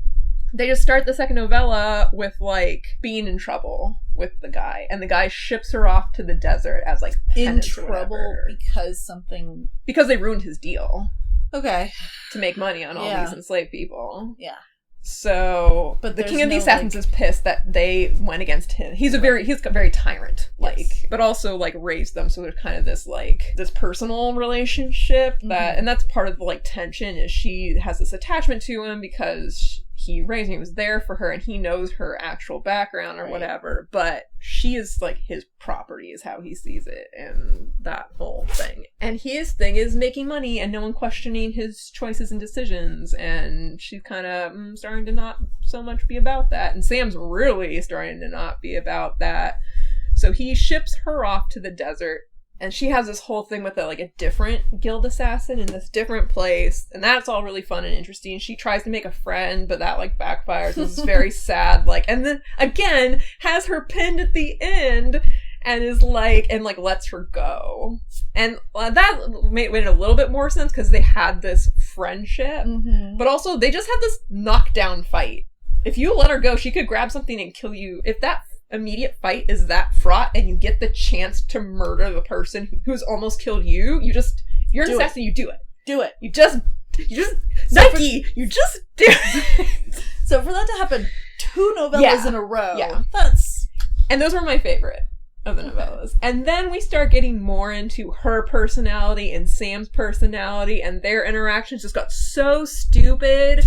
They just start the second novella with, like, being in trouble with the guy. And the guy ships her off to the desert as, like, In penance or trouble whatever. because something... Because they ruined his deal Okay. to make money on all these enslaved people. Yeah. So, But the there's King of the no, Assassins like- is pissed that they went against him. He's a very tyrant, like, Yes. but also, like, raised them, so there's kind of this, like, this personal relationship that, and that's part of the, like, tension, is she has this attachment to him because he raised him, he was there for her, and he knows her actual background or Right. whatever, but she is, like, his property is how he sees it, and that whole thing. And his thing is making money and no one questioning his choices and decisions, and she's kind of starting to not so much be about that, and Sam's really starting to not be about that. So he ships her off to the desert, and she has this whole thing with a different guild assassin in this different place, and that's all really fun and interesting. She tries to make a friend, but that, like, backfires. It's very sad, like, and then, again, has her pinned at the end, and is like, and, like, lets her go. And that made a little bit more sense, because they had this friendship, but also, they just had this knockdown fight. If you let her go, she could grab something and kill you. If that immediate fight is that fraught and you get the chance to murder the person who's almost killed you, you're an assassin, you do it. Do it. You just So Nike, you just do it. So for that to happen 2 novellas in a row, that's... And those were my favorite of the novellas. And then we start getting more into her personality and Sam's personality, and their interactions just got so stupid,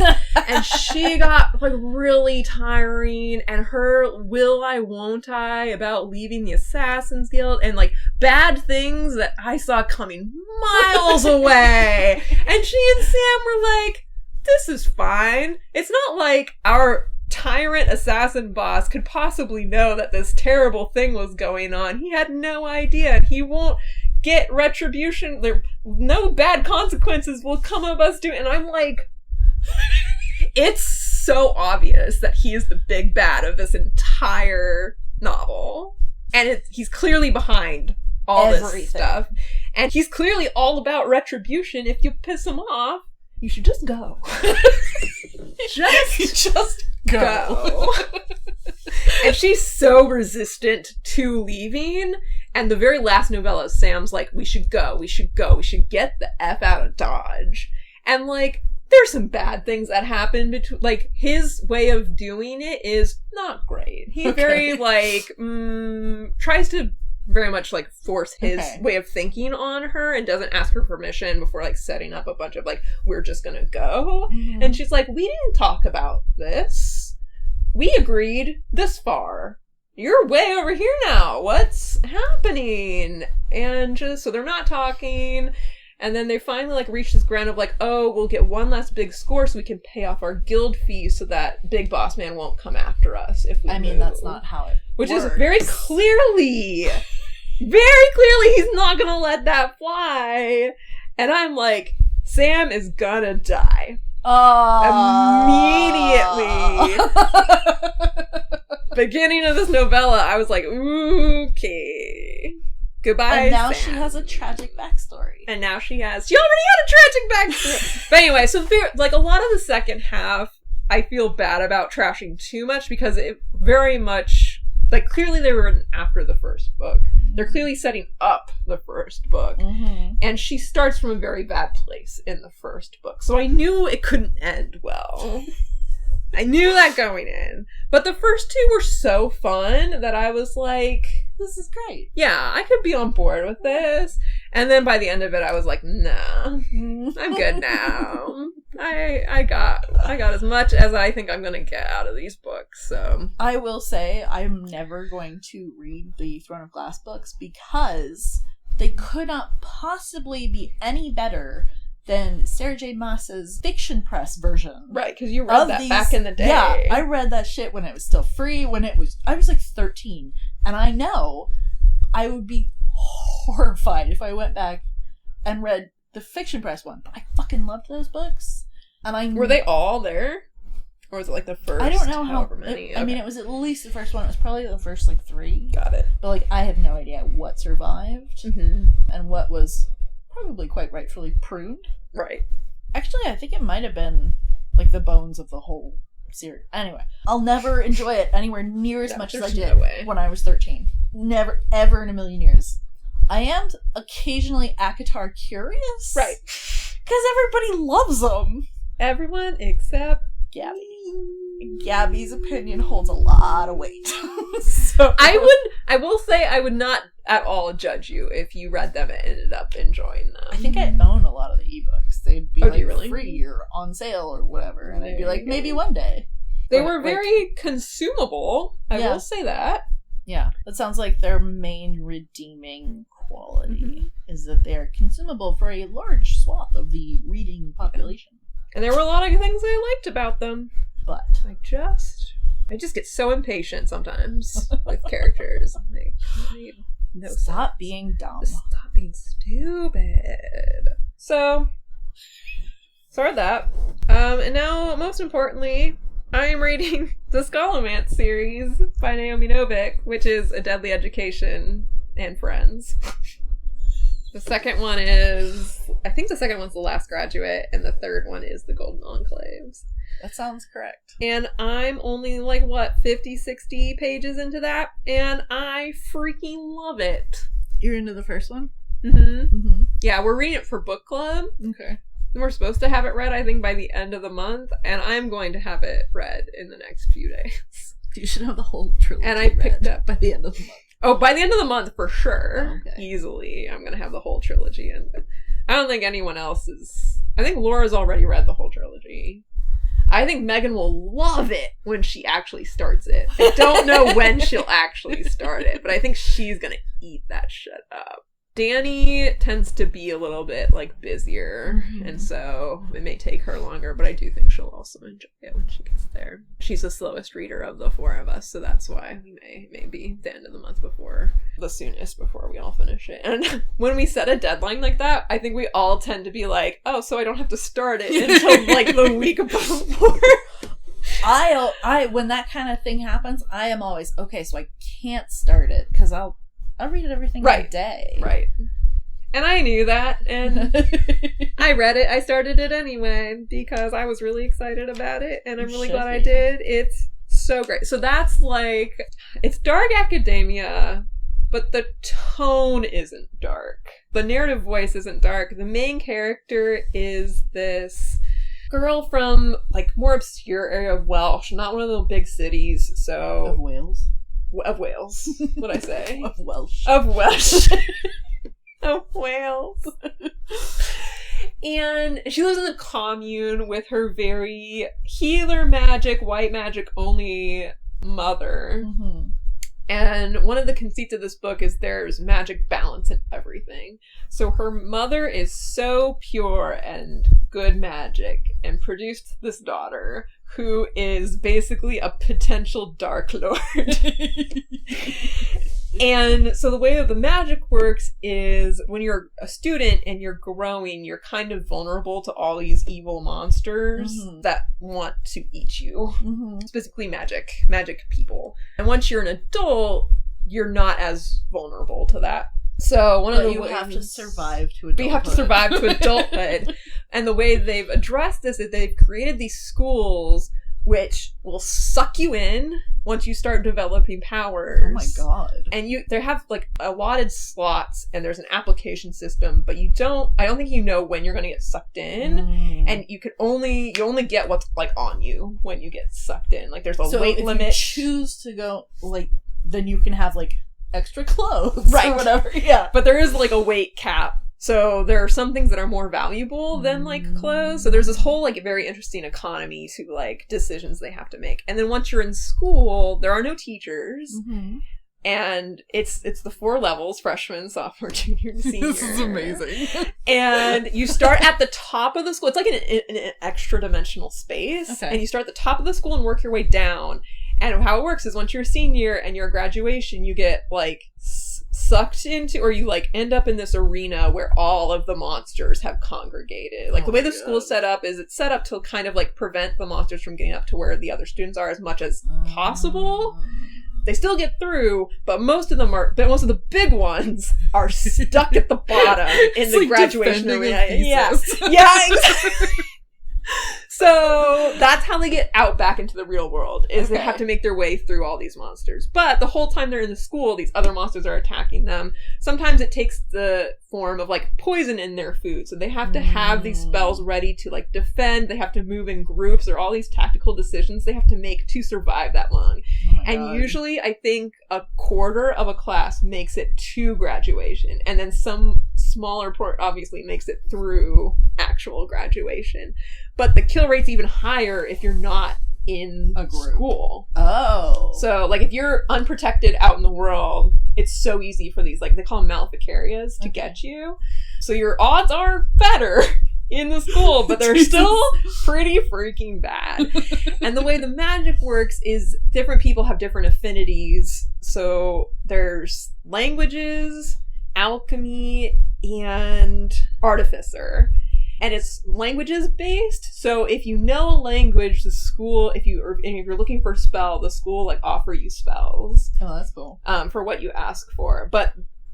and she got, like, really tiring, and her will I won't I about leaving the Assassin's Guild, and, like, bad things that I saw coming miles away. And she and Sam were like, this is fine. It's not like our tyrant assassin boss could possibly know that this terrible thing was going on. He had no idea, and he won't get retribution. No bad consequences will come of us doing. And I'm like, it's so obvious that he is the big bad of this entire novel, and he's clearly behind all this stuff, and he's clearly all about retribution. If you piss him off, you should just go. just go. And she's so resistant to leaving. And the very last novella, Sam's like, we should go. We should get the F out of Dodge. And, like, there's some bad things that happen between, like, his way of doing it is not great. He very, like, tries to very much, like, force his way of thinking on her and doesn't ask her permission before, like, setting up a bunch of, like, we're just gonna go. And she's like, we didn't talk about this. We agreed this far. You're way over here now. What's happening? And just, so they're not talking. And then they finally, like, reach this ground of, like, oh, we'll get one last big score so we can pay off our guild fees so that Big Boss Man won't come after us if we move. that's not how it Which works. is very clearly, he's not gonna let that fly. And I'm like, Sam is gonna die. Immediately. Beginning of this novella, I was like, okay. Goodbye, And now Sam. she has a tragic backstory. And now she already had a tragic backstory. But anyway, so like, a lot of the second half, I feel bad about trashing too much because it very much, like, clearly they were after the first book. They're clearly setting up the first book. And she starts from a very bad place in the first book. So I knew it couldn't end well. I knew that going in. But the first 2 were so fun that I was like, This is great. yeah, I could be on board with this. And then by the end of it, I was like, nah, I'm good now. I got as much as I think I'm gonna get out of these books, so. I will say I'm never going to read the Throne of Glass books because they could not possibly be any better than Sarah J. Maas's fiction press version. Right, because you read that back in the day. Yeah, I read that shit when it was still free, I was like 13, and I know I would be horrified if I went back and read the fiction press one, but I fucking loved those books. And Were they all there? Or was it like the first? I don't know however many. I mean, it was at least the first one. It was probably the first like 3. Got it. But like, I have no idea what survived and what was probably quite rightfully pruned. Right. Actually, I think it might have been like the bones of the whole series. Anyway, I'll never enjoy it anywhere near as much as I did when I was 13. Never, ever in a million years. I am occasionally ACOTAR curious. Right. Because everybody loves them. Everyone except Gabi. Gabi's opinion holds a lot of weight. So I will say I would not at all judge you if you read them and ended up enjoying them. I think I own a lot of the ebooks. They'd be like really? free or on sale or whatever. And I'd be like, maybe one day. They But, were like, very consumable. I Yeah. will say that. Yeah. That sounds like their main redeeming quality is that they are consumable for a large swath of the reading population. And there were a lot of things I liked about them. But I just get so impatient sometimes with characters. I'm like, I need no stop being dumb. Just stop being stupid. So that. And now, most importantly, I am reading the Scholomance series by Naomi Novik, which is A Deadly Education and Friends. The second one is, I think the second one's The Last Graduate, and the third one is The Golden Enclaves. That sounds correct. And I'm only 50, 60 pages into that, and I freaking love it. You're into the first one? Yeah, we're reading it for book club. Okay. And we're supposed to have it read, I think, by the end of the month, and I'm going to have it read in the next few days. You should have the whole trilogy And I picked up by the end of the month. Oh, by the end of the month, for sure. Okay. Easily. I'm going to have the whole trilogy in. I don't think anyone else is... I think Laura's already read the whole trilogy. I think Megan will love it when she actually starts it. I don't know when she'll actually start it, but I think she's going to eat that shit up. Dani tends to be a little bit busier, and so it may take her longer, but I do think she'll also enjoy it when she gets there. She's the slowest reader of the 4 of us, so that's why we may be the end of the month before we all finish it. And when we set a deadline like that, I think we all tend to be like, oh, so I don't have to start it until the week before. I when that kind of thing happens, I am always, okay, so I can't start it, because I'll read it everything in a day. Right. And I knew that, and I read it. I started it anyway, because I was really excited about it, and I'm really glad I did. It's so great. So that's it's dark academia, but the tone isn't dark. The narrative voice isn't dark. The main character is this girl from, more obscure area of Welsh, not one of the big cities, so... Of Wales? Of Wales, what'd I say? Of Welsh. Of Welsh. Of Wales. And she lives in a commune with her very healer magic, white magic only mother. And one of the conceits of this book is there's magic balance in everything. So her mother is so pure and good magic and produced this daughter who is basically a potential Dark Lord. And so the way that the magic works is when you're a student and you're growing, you're kind of vulnerable to all these evil monsters that want to eat you. Specifically magic people. And once you're an adult, you're not as vulnerable to that. So one of the you ways have to survive to adulthood. You have to survive to adulthood. And the way they've addressed this is they've created these schools which will suck you in once you start developing powers. Oh my god. And they have allotted slots, and there's an application system, but I don't think you know when you're going to get sucked in. And you only get what's on you when you get sucked in. There's a weight limit. If you choose to go then you can have extra clothes or whatever. Yeah. But there is a weight cap. So there are some things that are more valuable than clothes. So there's this whole very interesting economy to decisions they have to make. And then once you're in school, there are no teachers. And it's the 4 levels: freshman, sophomore, junior, and senior. This is amazing. And you start at the top of the school. It's an extra dimensional space. Okay. And you start at the top of the school and work your way down. And how it works is once you're a senior and you're at graduation, you get sucked into, or you like end up in this arena where all of the monsters have congregated. Like the way the school's set up is it's set up to kind of like prevent the monsters from getting up to where the other students are as much as possible. They still get through, but most of the big ones are stuck at the bottom in the graduation arena. Yeah, exactly. So that's how they get out back into the real world, is they have to make their way through all these monsters. But the whole time they're in the school, these other monsters are attacking them. Sometimes it takes the form of like poison in their food. So they have to have these spells ready to like defend. They have to move in groups. There are all these tactical decisions they have to make to survive that long. And usually I think a quarter of a class makes it to graduation. And then some smaller part obviously makes it through actual graduation. But the kill rate's even higher if you're not in a school. Oh. So, like, if you're unprotected out in the world, it's so easy for these, like, they call them maleficarias to get you. So your odds are better in the school, but they're still pretty freaking bad. And the way the magic works is different people have different affinities. So there's languages, alchemy, and artificer. And it's languages based. So if you know a language, the school, if you're looking for a spell, the school like offer you spells. Oh, that's cool. For what you ask for, but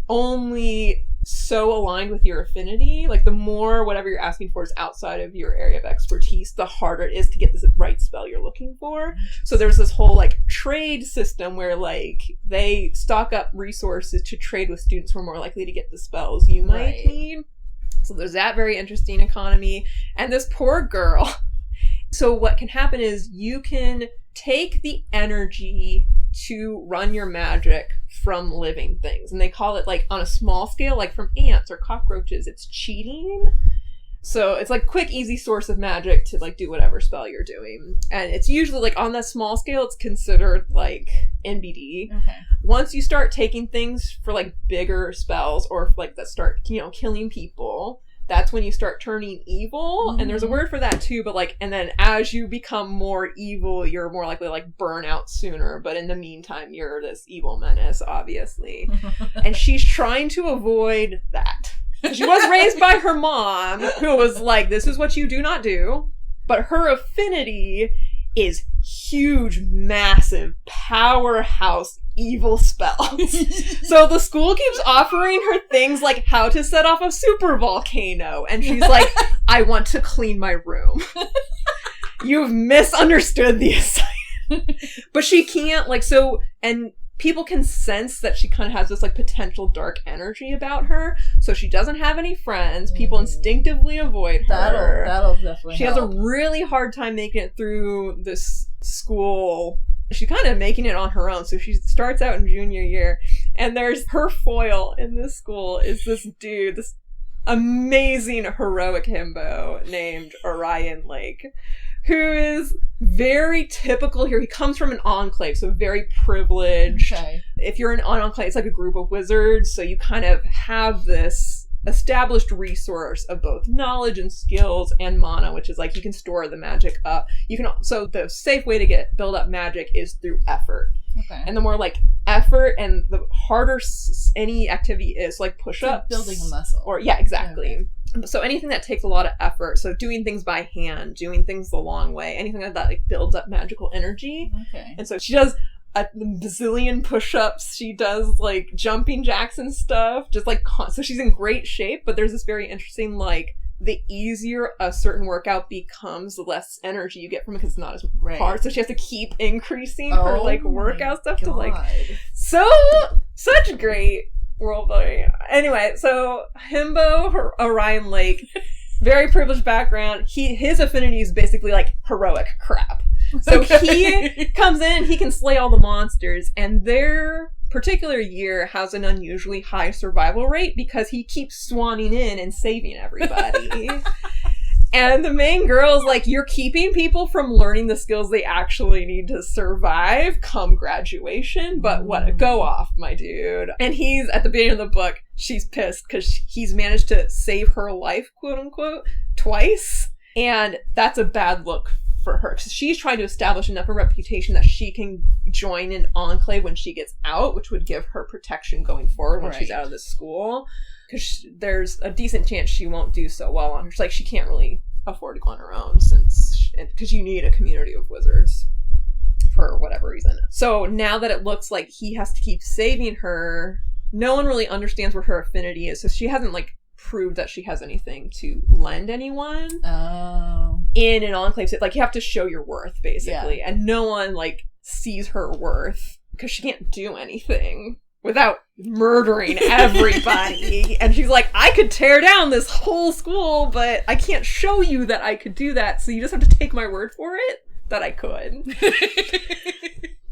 only so aligned with your affinity. Like the more whatever you're asking for is outside of your area of expertise, the harder it is to get the right spell you're looking for. So there's this whole like trade system where like they stock up resources to trade with students who are more likely to get the spells you might need. So there's that very interesting economy. And this poor girl. So what can happen is you can take the energy to run your magic from living things. And they call it like on a small scale, like from ants or cockroaches, it's cheating. So it's like quick, easy source of magic to like do whatever spell you're doing. And it's usually like on that small scale, it's considered like NBD. Okay. Once you start taking things for like bigger spells or like that start, killing people, that's when you start turning evil. Mm-hmm. And there's a word for that too, but like, and then as you become more evil, you're more likely to like burn out sooner. But in the meantime, you're this evil menace, obviously. And she's trying to avoid that. She was raised by her mom, who was like, this is what you do not do. But her affinity is huge, massive, powerhouse evil spells. So the school keeps offering her things like how to set off a super volcano. And she's like, I want to clean my room. You've misunderstood the assignment. But she can't, like, so, and people can sense that she kind of has this like potential dark energy about her. So she doesn't have any friends. People instinctively avoid her. That'll definitely She has a really hard time making it through this school. She's kind of making it on her own. So she starts out in junior year, and there's her foil in this school is this dude, this amazing heroic himbo named Orion Lake, who is very typical here. He comes from an enclave, so very privileged. Okay. If you're in an enclave, it's like a group of wizards, so you kind of have this established resource of both knowledge and skills and mana, which is like you can store the magic up. You can so the safe way to build up magic is through effort. Okay. And the more like effort and the harder any activity is, like push-ups, like building a muscle. Or yeah, exactly. Okay. So anything that takes a lot of effort, so doing things by hand, doing things the long way, anything like that like builds up magical energy. Okay. And so she does a bazillion push-ups. She does like jumping jacks and stuff. Just like so she's in great shape. But there's this very interesting like the easier a certain workout becomes, the less energy you get from it because it's not as hard. So she has to keep increasing her like workout stuff to like such great world building. Anyway, so himbo Orion Lake, very privileged background. His affinity is basically like heroic crap. So he comes in, he can slay all the monsters, and their particular year has an unusually high survival rate because he keeps swanning in and saving everybody. And the main girl is like, you're keeping people from learning the skills they actually need to survive come graduation, but what, go off, my dude. And he's, at the beginning of the book, she's pissed because he's managed to save her life, quote unquote, twice. And that's a bad look for her. Because she's trying to establish enough of a reputation that she can join an enclave when she gets out, which would give her protection going forward when she's out of this school. Because there's a decent chance she won't do so well on her. Like, she can't really afford to go on her own because you need a community of wizards for whatever reason. So now that it looks like he has to keep saving her, no one really understands what her affinity is. So she hasn't, like, proved that she has anything to lend anyone in an enclave. Like, you have to show your worth, basically. Yeah. And no one, like, sees her worth because she can't do anything without murdering everybody. And she's like, I could tear down this whole school, but I can't show you that I could do that, so you just have to take my word for it that I could.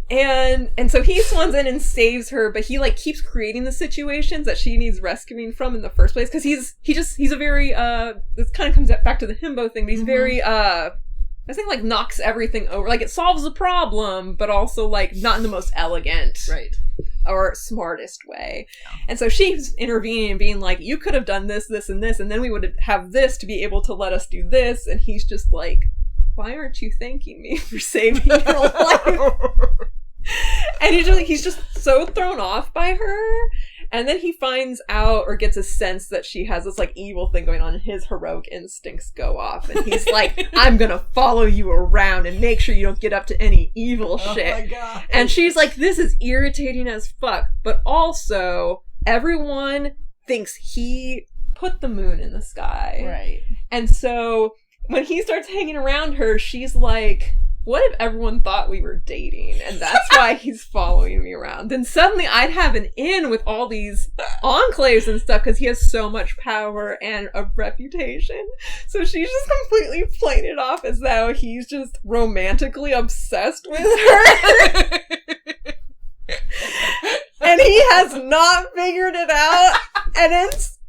And so he swans in and saves her, but he, like, keeps creating the situations that she needs rescuing from in the first place, because he's a very, this kind of comes back to the himbo thing, but he's very, I think, like, knocks everything over. Like, it solves the problem, but also, like, not in the most elegant or smartest way. And so she's intervening and being like, you could have done this, this, and this, and then we would have this to be able to let us do this. And he's just like, why aren't you thanking me for saving your life? And he's just so thrown off by her. And then he finds out or gets a sense that she has this, like, evil thing going on, and his heroic instincts go off. And he's like, I'm gonna follow you around and make sure you don't get up to any evil shit. Oh my God. And she's like, this is irritating as fuck. But also, everyone thinks he put the moon in the sky. Right. And so when he starts hanging around her, she's like, what if everyone thought we were dating and that's why he's following me around? Then suddenly I'd have an in with all these enclaves and stuff because he has so much power and a reputation. So she's just completely playing it off as though he's just romantically obsessed with her. And he has not figured it out. And it's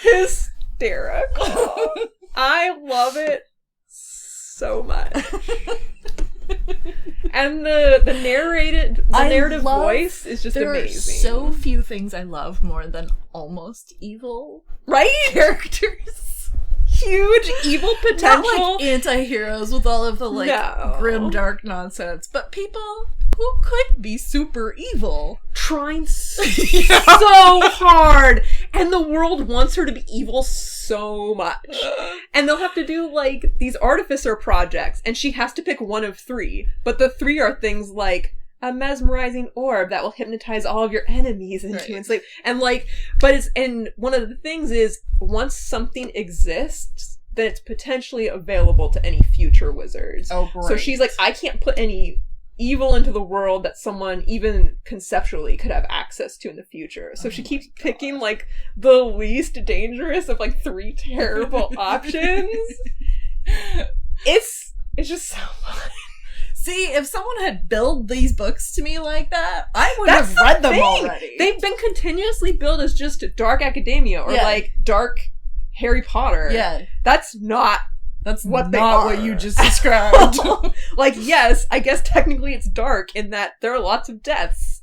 hysterical. I love it so much. And the narrative voice is just amazing. There are so few things I love more than almost evil characters. Huge evil potential. Not like anti-heroes with all of the grim dark nonsense, but people who could be super evil. Trying so hard. And the world wants her to be evil so much. And they'll have to do, like, these artificer projects, and she has to pick one of 3. But the 3 are things like a mesmerizing orb that will hypnotize all of your enemies into enslavement. And, like, and one of the things is, once something exists, then it's potentially available to any future wizards. Oh, great. So she's like, I can't put any evil into the world that someone even conceptually could have access to in the future. So she keeps picking, like, the least dangerous of, like, 3 terrible options. It's just so fun. See, if someone had billed these books to me like that, I would have read them already. They've been continuously billed as just dark academia or like dark Harry Potter. Yeah. That's not what you just described. Like, yes, I guess technically it's dark in that there are lots of deaths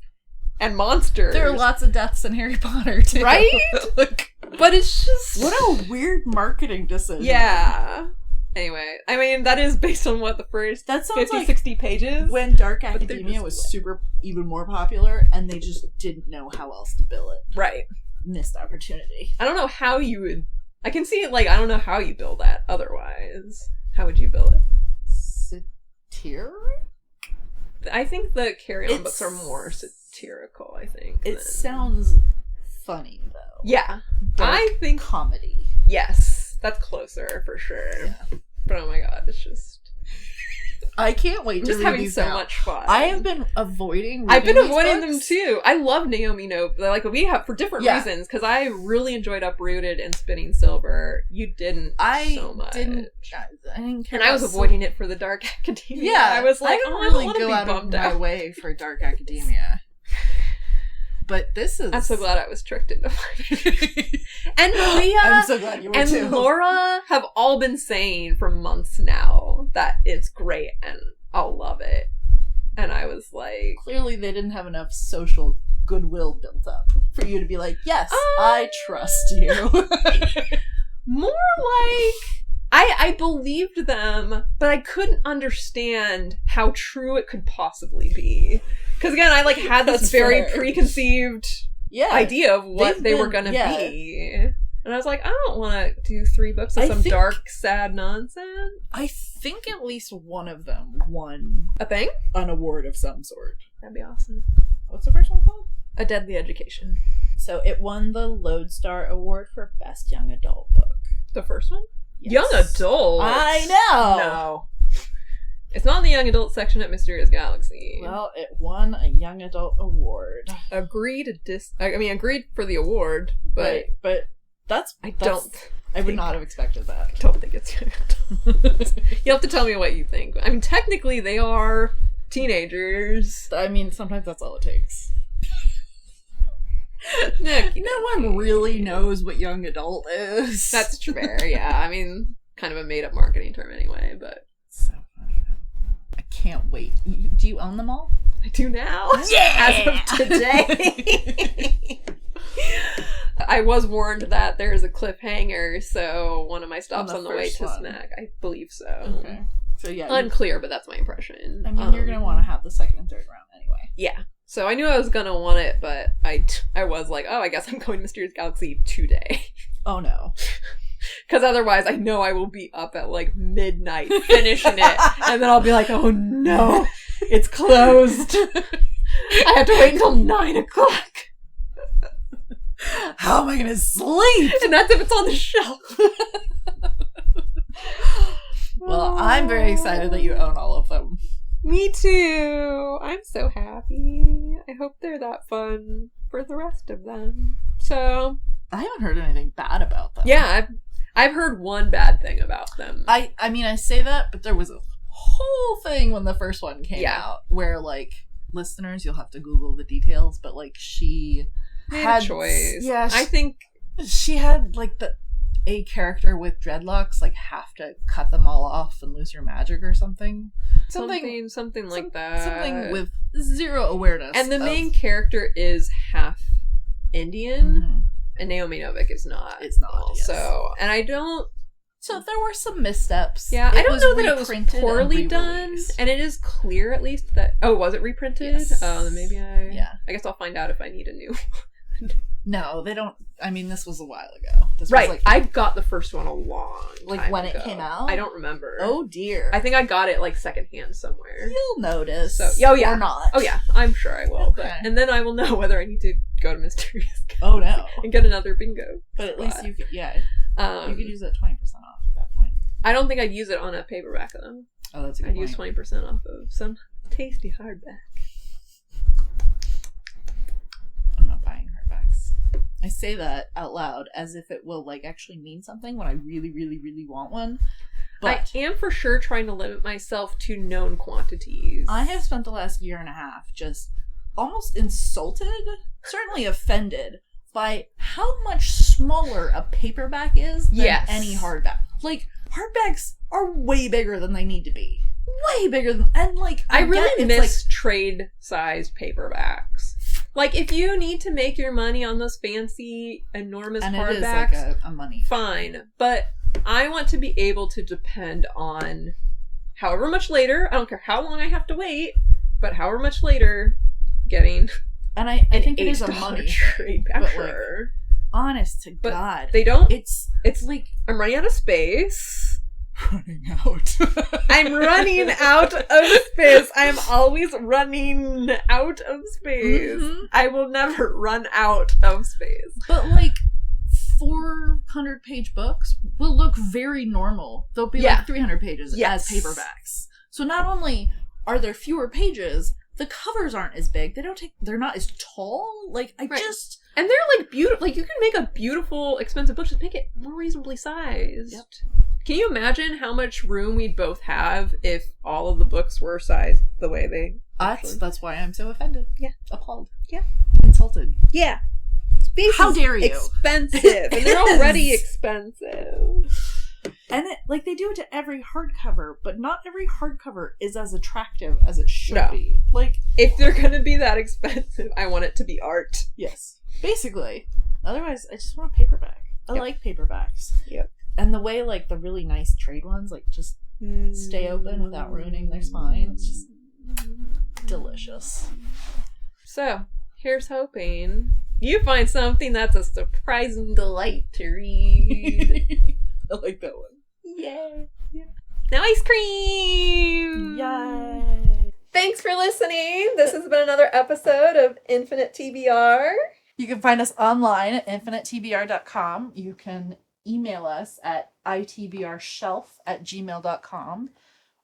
and monsters. There are lots of deaths in Harry Potter, too. Right? But it's just... What a weird marketing decision. Yeah. Anyway, I mean, that is based on what the first 50, 60 pages. When Dark Academia was even more popular, and they just didn't know how else to bill it. Right. Missed opportunity. I don't know how you would... I can see it, like, I don't know how you bill that otherwise. How would you bill it? Satiric? I think the Carry On books are more satirical, I think. It sounds funny, though. Yeah. Dark I think... comedy. Yes. That's closer, for sure. Yeah. But oh my god, it's just... I can't wait to read these so much fun. I have been avoiding them too. I love Naomi Nope. Like, we have for different reasons, because I really enjoyed Uprooted and Spinning Silver. You didn't so much. I didn't care. And I was avoiding it for the Dark Academia. Yeah, I was like, I don't really go out of my way for Dark Academia. But this is... I'm so glad I was tricked into it. And Maria I'm so glad you were and too. Laura have all been saying for months now that it's great and I'll love it. And I was like... Clearly they didn't have enough social goodwill built up for you to be like, yes, I trust you. More like... I believed them, but I couldn't understand how true it could possibly be. Because again, I like had this That's very fair. preconceived idea of what They've they were been- going to yeah. be. And I was like, I don't want to do 3 books of I some think- dark, sad nonsense. I think at least one of them won A thing? an award of some sort. That'd be awesome. What's the first one called? A Deadly Education. So it won the Lodestar Award for Best Young Adult Book. The first one? Yes. Young adult. I know! No. It's not in the young adult section at Mysterious Galaxy. Well, it won a Young Adult Award. Agreed for the award, but Right, but I don't would not have expected that. don't think it's young adult. You'll have to tell me what you think. I mean, technically they are teenagers. I mean, sometimes that's all it takes. Nick, No one really knows what young adult is. That's fair, yeah. I mean, kind of a made-up marketing term anyway, but so funny though. I can't wait. Do you own them all? I do now. Yeah! As of today. I was warned that there is a cliffhanger, so one of my stops On on the the way first to one. Snack. I believe so. Okay. So yeah. Unclear, but that's my impression. I mean, you're going to want to have the second and third round anyway. Yeah. So I knew I was going to want it, but I was like, oh, I guess I'm going to Mysterious Galaxy today. Oh no. Because otherwise I know I will be up at like midnight finishing it, and then I'll be like, oh no, it's closed. I have to wait until 9 o'clock. How am I going to sleep? And that's if it's on the shelf. Well, I'm very excited that you own all of them. Me too. I'm so happy. I hope they're that fun for the rest of them. So I haven't heard anything bad about them. yeah, I've heard one bad thing about them. I mean, I say that, but there was a whole thing when the first one came Yeah. out where, like, listeners, you'll have to Google the details, but, like, she Made had a choice. Yeah, I think she had, like, a character with dreadlocks, like, have to cut them all off and lose her magic or something. something like that. Something with zero awareness. And the of- main character is half Indian, Mhm. and Naomi Novik is not. It's not, yes. So, and I don't. So there were some missteps. Yeah, I don't was know that it was reprinted and poorly done, re-released. and it is clear at least that. Oh, was it reprinted? Yes. Oh, then maybe Yeah. I guess I'll find out if I need a new. No, they don't. I mean, this was a while ago. This Right, was I got the first one a long Like, time when it ago. came out? I don't remember. oh dear. I think I got it like secondhand somewhere. You'll notice. So, oh yeah, Or not. Oh yeah, I'm sure I will. But Okay. and then I will know whether I need to go to Mysterious Galaxy Oh no. and get another bingo. But at least you could, yeah, you could use that 20% off at that point. I don't think I'd use it on a paperback though. Oh, that's a good I'd point. use 20% off of some tasty hardback. I'm not buying hardbacks. I say that out loud as if it will, like, actually mean something when I really, really, really want one. But I am for sure trying to limit myself to known quantities. I have spent the last year and a half just almost insulted, certainly offended, by how much smaller a paperback is than Yes. any hardback. Like, hardbacks are way bigger than they need to be. Way bigger than, and like, I get really it's miss trade-sized paperbacks. Like, if you need to make your money on those fancy, enormous and hardbacks, it is like a money. fine. But I want to be able to depend on however much later, I don't care how long I have to wait, but however much later, getting And I an think it is a $8 money trade. thing, I'm but, sure. honest to But God. They don't. It's Like, I'm running out of space. running out. I'm running out of space. I'm always running out of space. Mhm. I will never run out of space. But like 400-page books will look very normal. They'll be Yeah. like 300 pages Yes. as paperbacks. So not only are there fewer pages, the covers aren't as big. They're not as tall. Like, Right. And they're like beautiful. Like, you can make a beautiful, expensive book, just make it more reasonably sized. Yep. Can you imagine how much room we'd both have if all of the books were sized the way they actually- That's why I'm so offended. Yeah. Appalled. Yeah. Insulted. Yeah. Space How is dare you. expensive. And they're It already is. expensive. And they do it to every hardcover, but not every hardcover is as attractive as it should No. be. Like, If they're gonna be that expensive, I want it to be art. yes. Basically. Otherwise, I just want a paperback. I Yep. like paperbacks. Yep. And the way, like, the really nice trade ones, like, just stay open without ruining their spine. It's just delicious. So, here's hoping you find something that's a surprising delight to read. I like that one. Yay. Yeah. Now ice cream! Yay! Thanks for listening. This has been another episode of Infinite TBR. You can find us online at infinitetbr.com. You can email us at itbrshelf@gmail.com.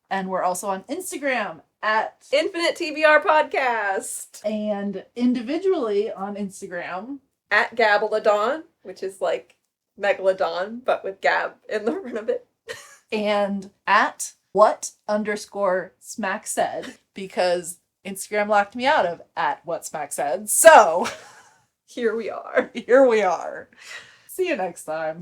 And we're also on Instagram at Infinite TBR Podcast. And individually on Instagram At Gabalodon, which is like Megalodon, but with Gab in the front of it. and at what_Smack said, because Instagram locked me out of at what Smack said. So Here we are. here we are. See you next time.